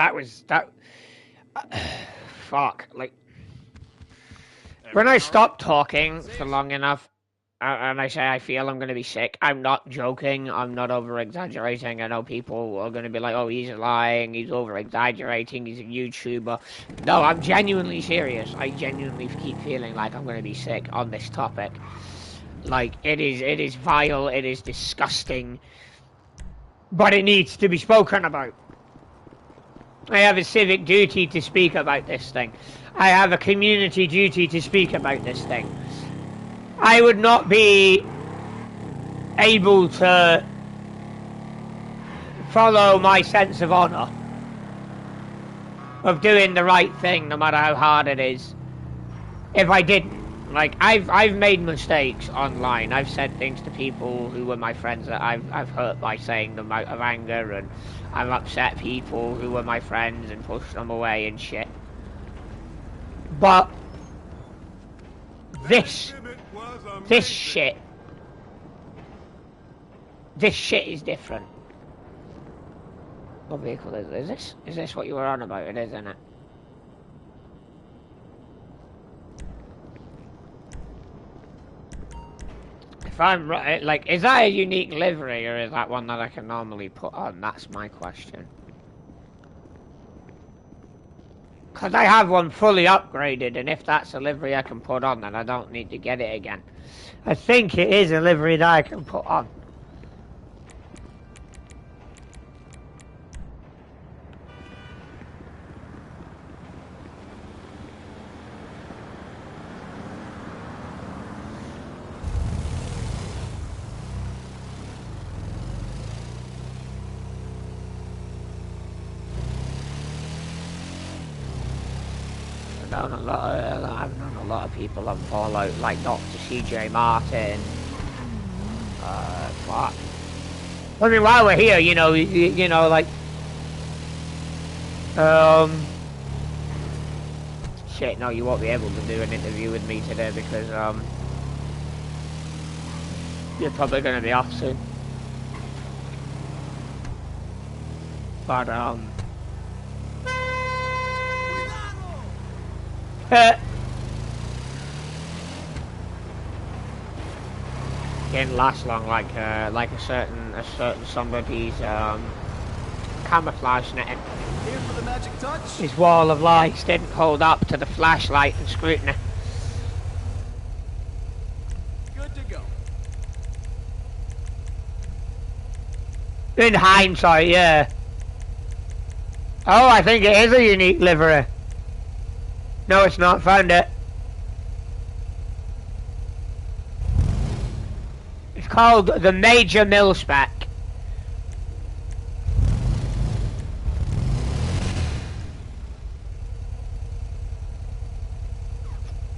fuck, like... when I stop talking for long enough, and I say I feel I'm going to be sick, I'm not joking. I'm not over-exaggerating. I know people are going to be like, oh, he's lying, he's over-exaggerating, he's a YouTuber. No, I'm genuinely serious. I genuinely keep feeling like I'm going to be sick on this topic. Like, it is vile, it is disgusting. But it needs to be spoken about. I have a civic duty to speak about this thing. I have a community duty to speak about this thing. I would not be able to follow my sense of honour of doing the right thing, no matter how hard it is, if I didn't. Like, I've made mistakes online. I've said things to people who were my friends that I've hurt by saying them out of anger, and I've upset people who were my friends and pushed them away and shit. But this shit is different. What vehicle is this? Is this what you were on about? It is, isn't it? If I'm right, like, is that a unique livery, or is that one that I can normally put on? That's my question. Because I have one fully upgraded, and if that's a livery I can put on, then I don't need to get it again. I think it is a livery that I can put on. I've known a lot of people on Fallout, like Dr. CJ Martin. Fuck. I mean, while we're here, you know, like, shit, no, you won't be able to do an interview with me today because, you're probably gonna be off soon. But, didn't last long, like a certain somebody's camouflage net. Here for the magic touch. His wall of lights didn't hold up to the flashlight and scrutiny. Good to go. In hindsight, yeah. Oh, I think it is a unique livery. No, it's not. Found it. It's called the Major Mil-Spec.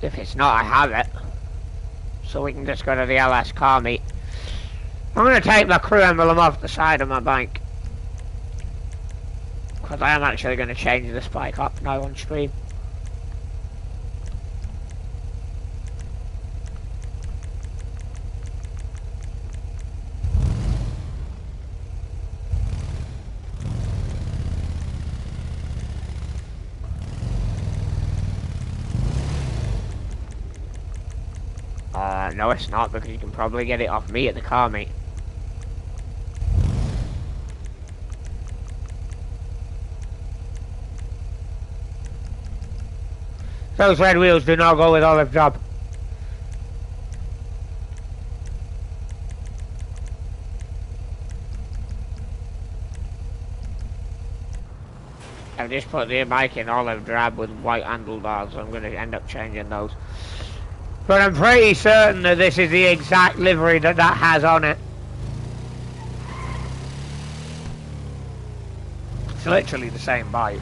If it's not, I have it. So we can just go to the LS car meet. I'm going to take my crew emblem off the side of my bike. Because I am actually going to change this bike up now on stream. No, it's not, because you can probably get it off me at the car meet. Those red wheels do not go with Olive Job. I've just put the bike in olive drab with white handlebars, so I'm going to end up changing those. But I'm pretty certain that this is the exact livery that has on it. It's literally the same bike.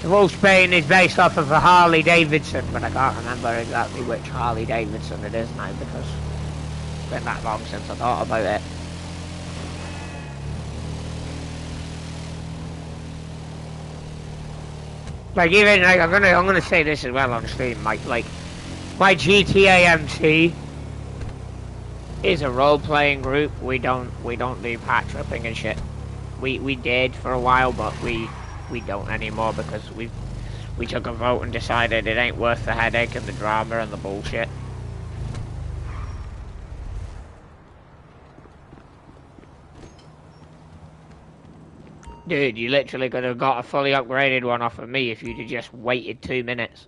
The Wolfsbane is based off of a Harley Davidson, but I can't remember exactly which Harley Davidson it is now because it's been that long since I thought about it. Like, even, like, I'm gonna say this as well on stream, like my GTA MC is a role-playing group. We don't do pat tripping and shit. We did for a while, but we don't anymore because we've We took a vote and decided it ain't worth the headache and the drama and the bullshit. Dude, you literally could have got a fully upgraded one off of me if you'd have just waited 2 minutes.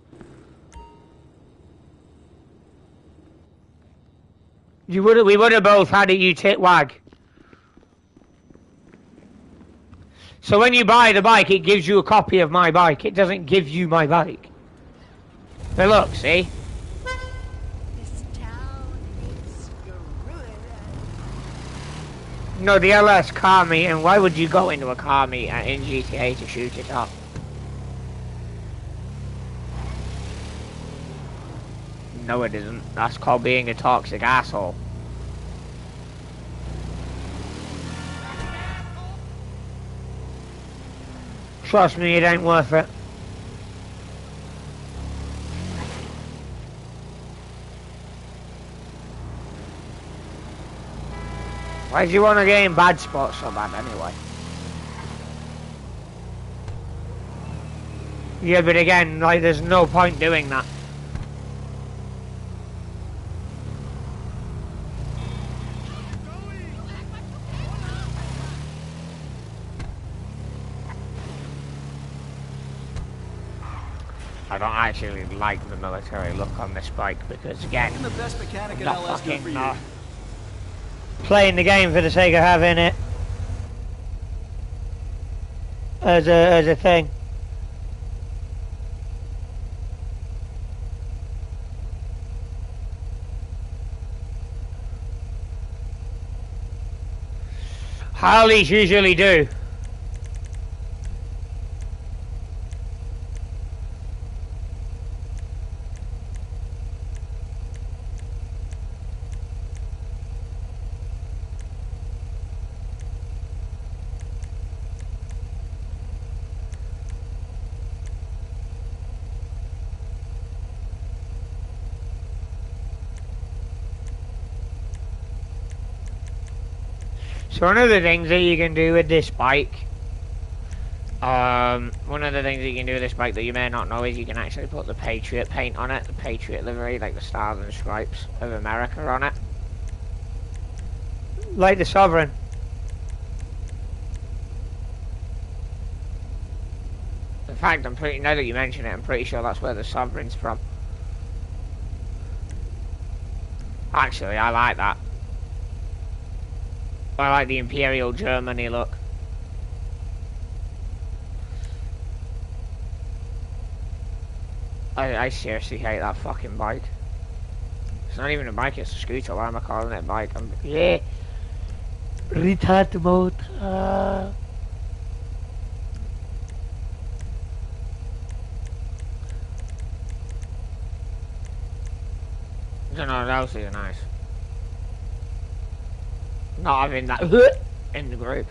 We would have both had it, you tit-wag. So when you buy the bike, it gives you a copy of my bike. It doesn't give you my bike. But look, see? This town is screwed. No, the LS car meet, and why would you go Go into a car meet in GTA to shoot it up. No, it isn't. That's called being a toxic asshole. Trust me, it ain't worth it. Why do you want to get in bad spots so bad anyway? Yeah, but again, like, there's no point doing that. I don't actually like the military look on this bike because, again, I'm the best mechanic in not LS good for fucking you. Playing the game for the sake of having it as a thing. Harleys usually do. So one of the things that you can do with this bike, one of the things that you can do with this bike that you may not know is you can actually put the Patriot paint on it, the Patriot livery, like the stars and stripes of America on it. like the Sovereign. In fact, now that you mention it, I'm pretty sure that's where the Sovereign's from. Actually, I like that. I like the Imperial Germany look. I seriously hate that fucking bike. It's not even a bike, it's a scooter. Why am I calling it a bike? Yeah. Retard mode. I don't know what else is nice. Not having that in the group.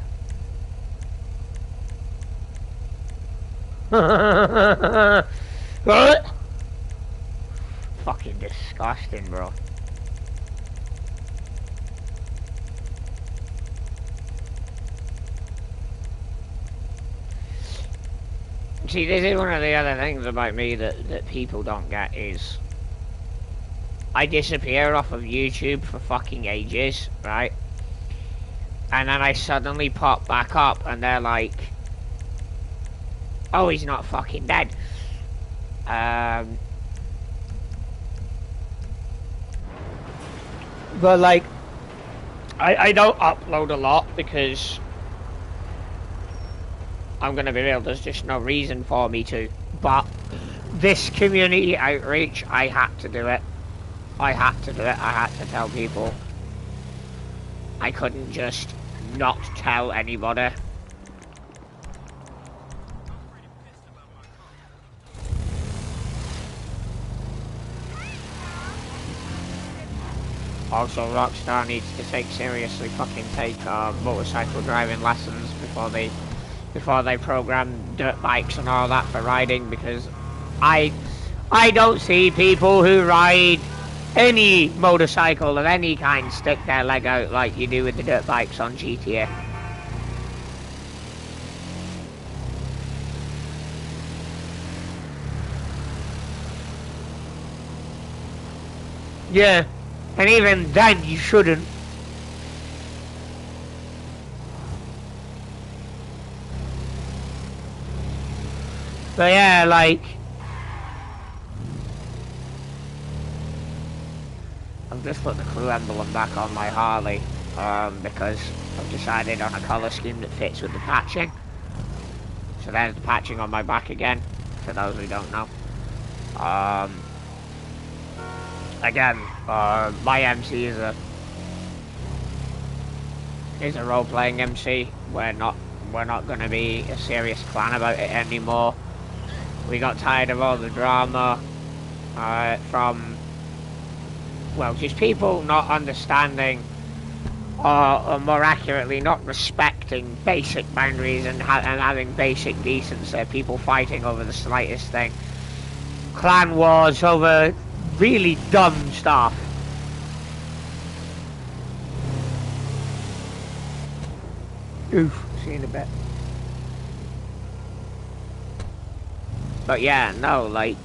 Fucking disgusting, bro. See, this is one of the other things about me that people don't get is I disappear off of YouTube for fucking ages, right? And then I suddenly pop back up and they're like, oh, he's not fucking dead. But like, I don't upload a lot because I'm gonna be real, there's just no reason for me to. But this community outreach, I had to do it. I had to do it. I had to tell people. I couldn't just not tell anybody. Also, Rockstar needs to seriously take motorcycle driving lessons before they program dirt bikes and all that for riding, because I don't see people who ride any motorcycle of any kind stick their leg out like you do with the dirt bikes on GTA. Yeah, and even then you shouldn't. But yeah, like, I've just put the crew emblem back on my Harley, because I've decided on a colour scheme that fits with the patching. So there's the patching on my back again, for those who don't know. Again, my MC is a role-playing MC. We're not going to be a serious clan about it anymore. We got tired of all the drama from, well, just people not understanding, or more accurately, not respecting basic boundaries and having basic decency. People fighting over the slightest thing. Clan wars over really dumb stuff. Oof, see you in a bit. But yeah, no, like,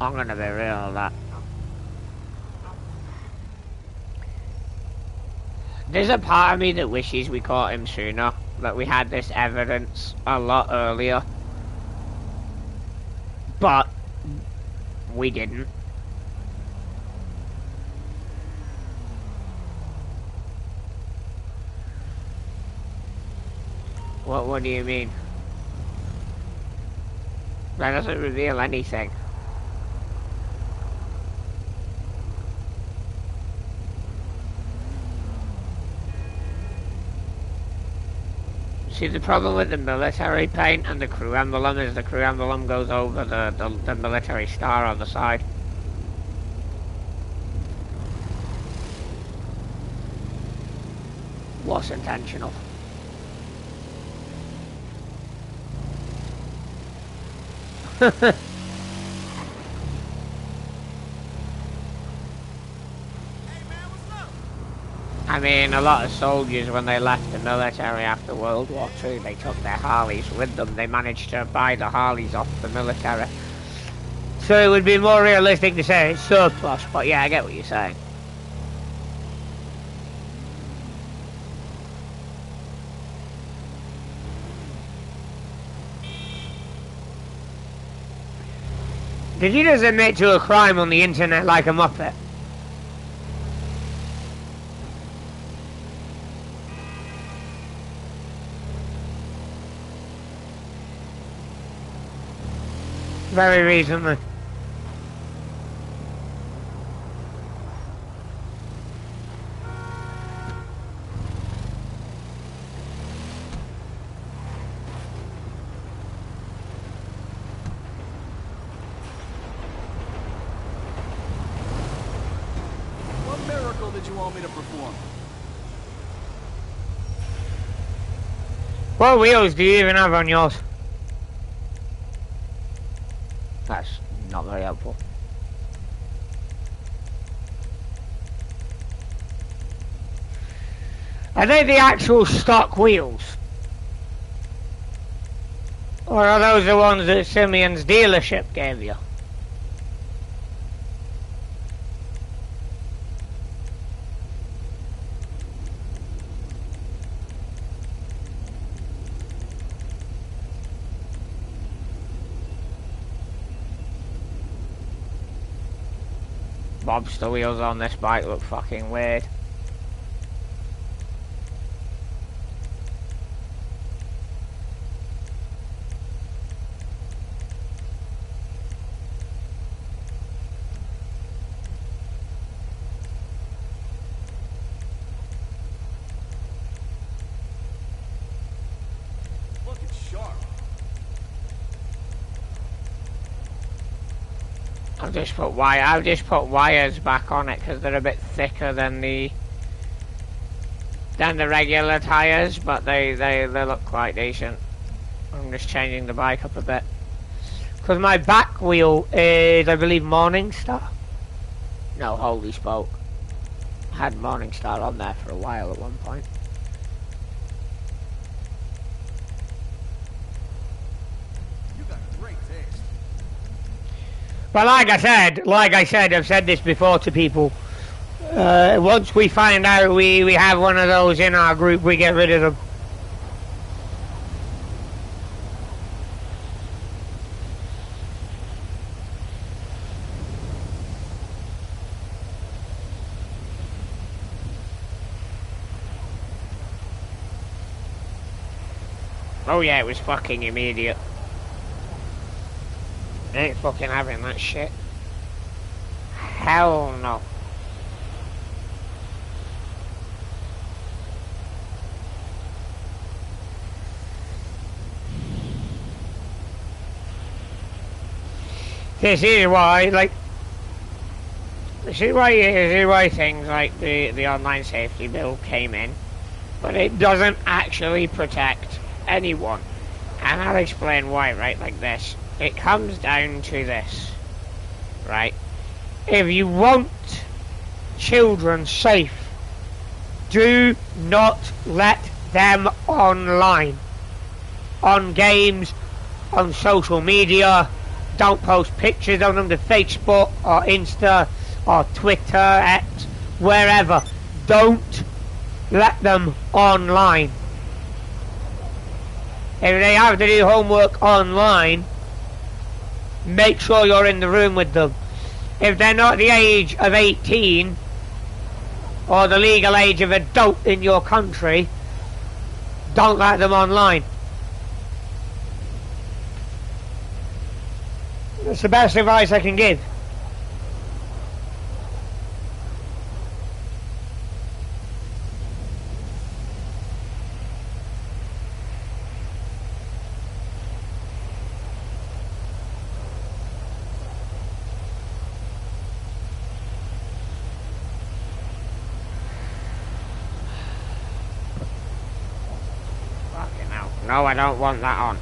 I'm gonna be real that there's a part of me that wishes we caught him sooner, that we had this evidence a lot earlier, but we didn't. What do you mean? That doesn't reveal anything. See, the problem with the military paint and the crew emblem is the crew emblem goes over the military star on the side. Was intentional. I mean, a lot of soldiers, when they left the military after World War II, they took their Harleys with them. They managed to buy the Harleys off the military. So it would be more realistic to say it's surplus. But yeah, I get what you're saying. Did you just admit to a crime on the internet like a muppet? Very recently. What miracle did you want me to perform? What wheels do you even have on yours? That's not very helpful. Are they the actual stock wheels? Or are those the ones that Simeon's dealership gave you? Bobster wheels on this bike look fucking weird. Looking sharp. I've just put wires back on it because they're a bit thicker than the regular tires, but they look quite decent. I'm just changing the bike up a bit. Because my back wheel is, I believe, Morningstar. No, holy spoke. I had Morningstar on there for a while at one point. You got great taste. But like I said, I've said this before to people. Once we find out we have one of those in our group, we get rid of them. Oh yeah, it was fucking immediate. I ain't fucking having that shit. Hell no. This is why things like the online safety bill came in, but it doesn't actually protect anyone. And I'll explain why, right, like this. It comes down to this, right? If you want children safe, do not let them online, on games, on social media. Don't post pictures of them to Facebook or Insta or Twitter, X, wherever. Don't let them online. If they have to do homework online, make sure you're in the room with them. If they're not the age of 18 or the legal age of adult in your country, don't let them online. That's the best advice I can give. Fucking hell. No, I don't want that on.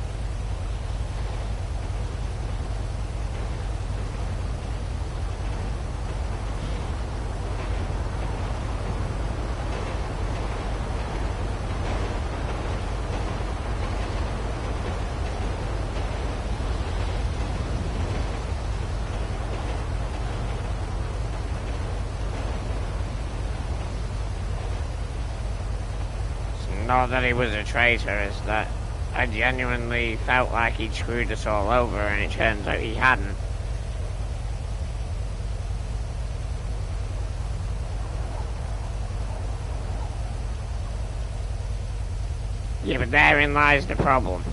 Not that he was a traitor, it's that I genuinely felt like he'd screwed us all over, and it turns out he hadn't. Yeah, but therein lies the problem.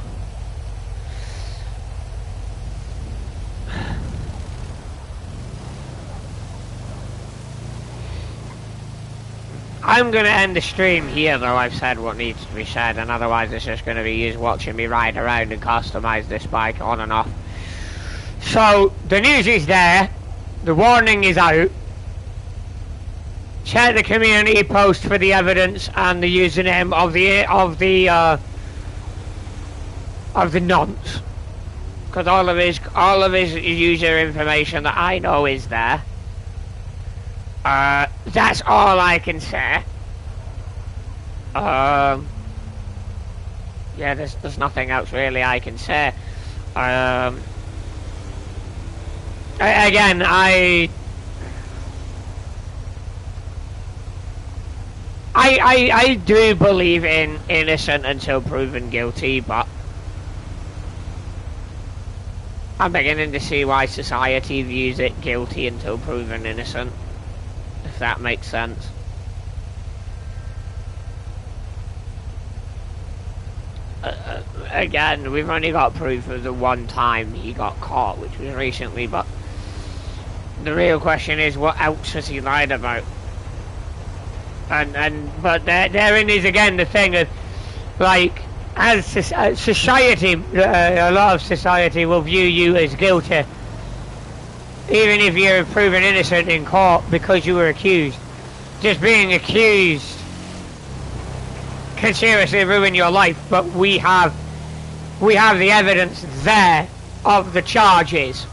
I'm going to end the stream here, though I've said what needs to be said, and otherwise it's just going to be you watching me ride around and customise this bike on and off. So, the news is there, the warning is out. Check the community post for the evidence and the username of the nonce, because all of his user information that I know is there. That's all I can say. Yeah, there's nothing else really I can say. Again, I do believe in innocent until proven guilty, but I'm beginning to see why society views it guilty until proven innocent, if that makes sense. Again, we've only got proof of the one time he got caught, which was recently, but the real question is, what else has he lied about? But therein is again the thing of, like, as society, a lot of society will view you as guilty, even if you're proven innocent in court because you were accused. Just being accused can seriously ruin your life, but we have the evidence there of the charges.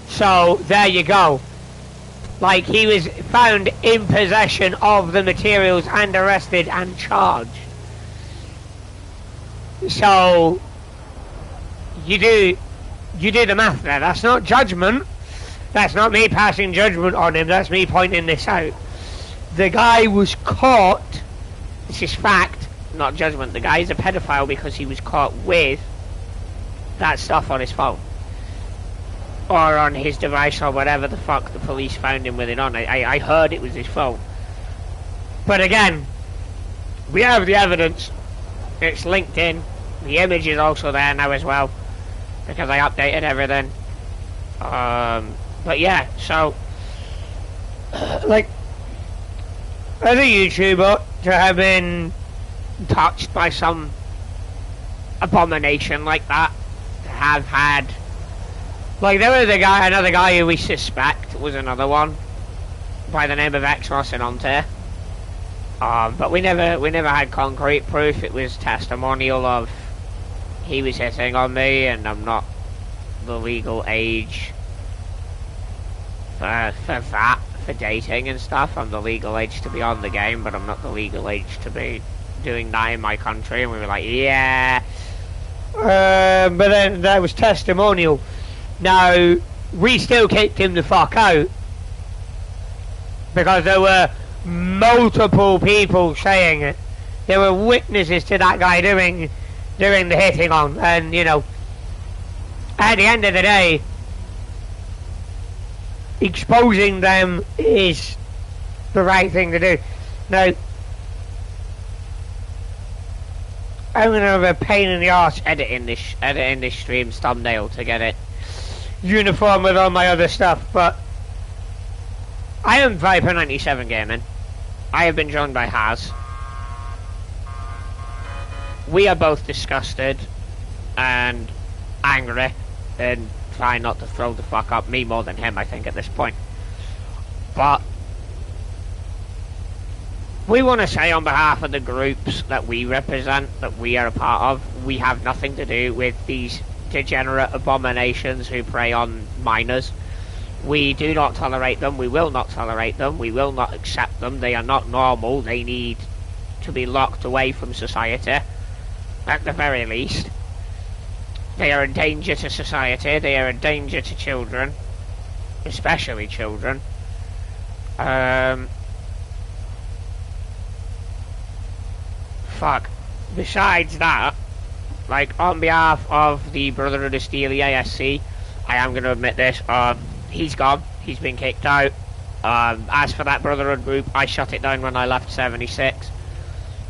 So there you go. Like, he was found in possession of the materials and arrested and charged. So you do you do the math there. That's not judgment. That's not me passing judgment on him. That's me pointing this out. The guy was caught. This is fact, not judgment. The guy is a pedophile because he was caught with that stuff on his phone. Or on his device or whatever the fuck the police found him with it on. I heard it was his phone. But again, we have the evidence. It's linked in. The image is also there now as well. Because I updated everything. But yeah, so... like... as a YouTuber, to have been touched by some abomination like that, to have had... like, there was another guy who we suspect was another one, by the name of Xmas in Ontario. But we never had concrete proof. It was testimonial of he was hitting on me, and I'm not the legal age for that, for dating and stuff. I'm the legal age to be on the game, but I'm not the legal age to be doing that in my country. And we were like, yeah. But then that was testimonial. Now, we still kicked him the fuck out because there were multiple people saying it. There were witnesses to that guy doing the hitting on, and you know, at the end of the day, exposing them is the right thing to do. Now, I'm gonna have a pain in the arse editing this stream's thumbnail to get it uniform with all my other stuff, but I am Viper97 Gaming. I have been joined by Haz. We are both disgusted and angry and trying not to throw the fuck up. Me more than him, I think, at this point. But we want to say on behalf of the groups that we represent, that we are a part of, we have nothing to do with these degenerate abominations who prey on minors. We do not tolerate them. We will not tolerate them. We will not accept them. They are not normal. They need to be locked away from society, at the very least. They are a danger to society. They are a danger to children, especially children. Fuck. Besides that, like, on behalf of the Brotherhood of Steel EASC, I am going to admit this, he's gone. He's been kicked out. As for that Brotherhood group, I shut it down when I left 76.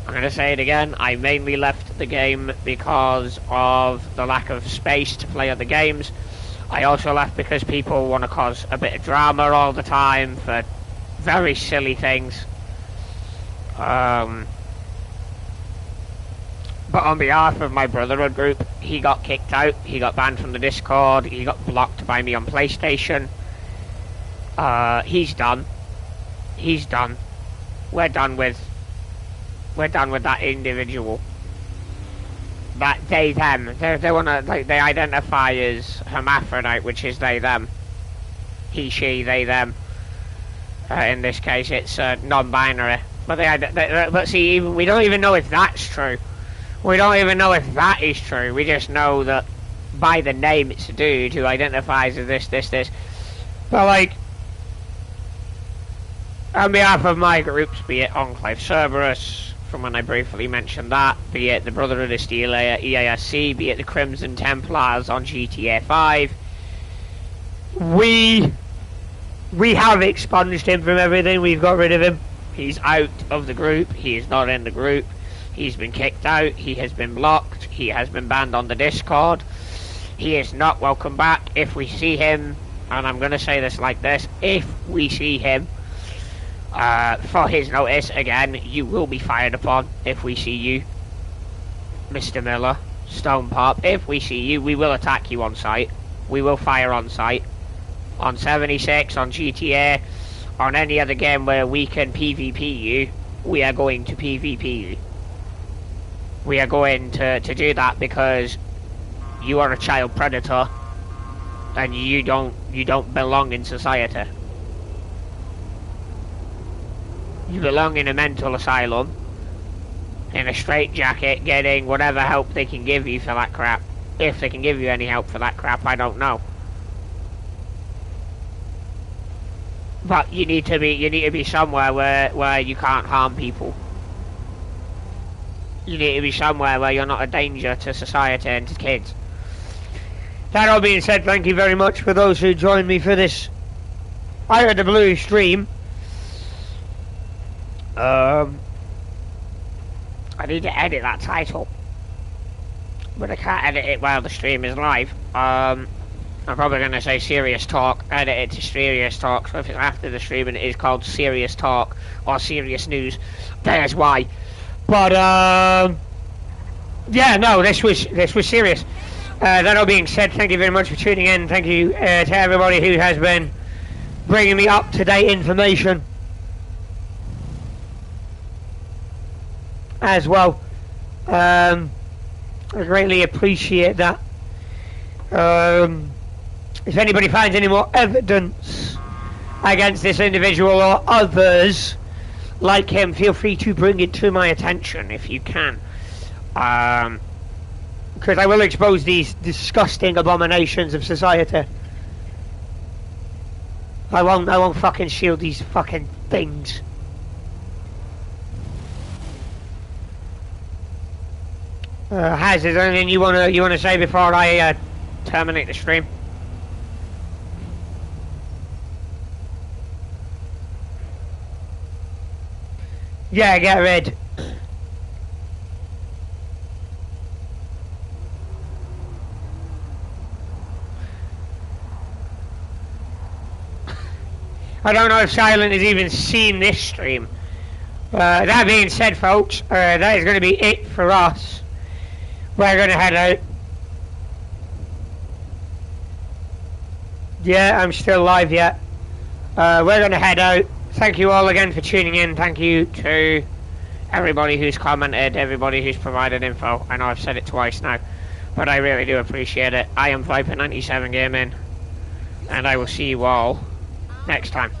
I'm going to say it again, I mainly left the game because of the lack of space to play other games. I also left because people want to cause a bit of drama all the time for very silly things. But on behalf of my Brotherhood group, he got kicked out, he got banned from the Discord, he got blocked by me on PlayStation. He's done. He's done. We're done with that individual. That they, them. They wanna, like, they identify as hermaphrodite, which is they, them. He, she, they, them. In this case, it's non-binary. But see, even, we don't even know if that's true. We don't even know if that is true. We just know that by the name it's a dude who identifies as this. But like, on behalf of my groups, be it Enclave Cerberus, from when I briefly mentioned that, be it the Brotherhood of Steel EASC, be it the Crimson Templars on GTA 5, we have expunged him from everything. We've got rid of him. He's out of the group. He is not in the group. He's been kicked out. He has been blocked. He has been banned on the Discord. He is not welcome back. If we see him, and I'm going to say this like this, if we see him for his notice again, you will be fired upon. If we see you, Mr. Miller, Stone Pop, if we see you, we will attack you on sight. We will fire on sight. On 76, on GTA, on any other game where we can PvP you, we are going to PvP you. We are going to do that because you are a child predator and you don't belong in society. You belong in a mental asylum, in a straitjacket, getting whatever help they can give you for that crap. If they can give you any help for that crap, I don't know. But you need to be somewhere where you can't harm people. You need to be somewhere where you're not a danger to society and to kids. That all being said, thank you very much for those who joined me for this Out of the Blue stream. I need to edit that title, but I can't edit it while the stream is live. I'm probably going to say Serious Talk, edit it to Serious Talk, so if it's after the stream and it is called Serious Talk or Serious News, there's why. But, yeah, no, this was serious. That all being said, thank you very much for tuning in. Thank you to everybody who has been bringing me up-to-date information as well. I greatly appreciate that. If anybody finds any more evidence against this individual or others like him, feel free to bring it to my attention if you can. Because I will expose these disgusting abominations of society. I won't fucking shield these fucking things. Haz, is there anything you wanna say before I terminate the stream? Yeah, get rid. I don't know if Silent has even seen this stream. That being said, folks, that is going to be it for us. We're going to head out. Yeah, I'm still live yet. We're going to head out. Thank you all again for tuning in. Thank you to everybody who's commented, everybody who's provided info. I know I've said it twice now, but I really do appreciate it. I am Viper97 Gaming, and I will see you all next time.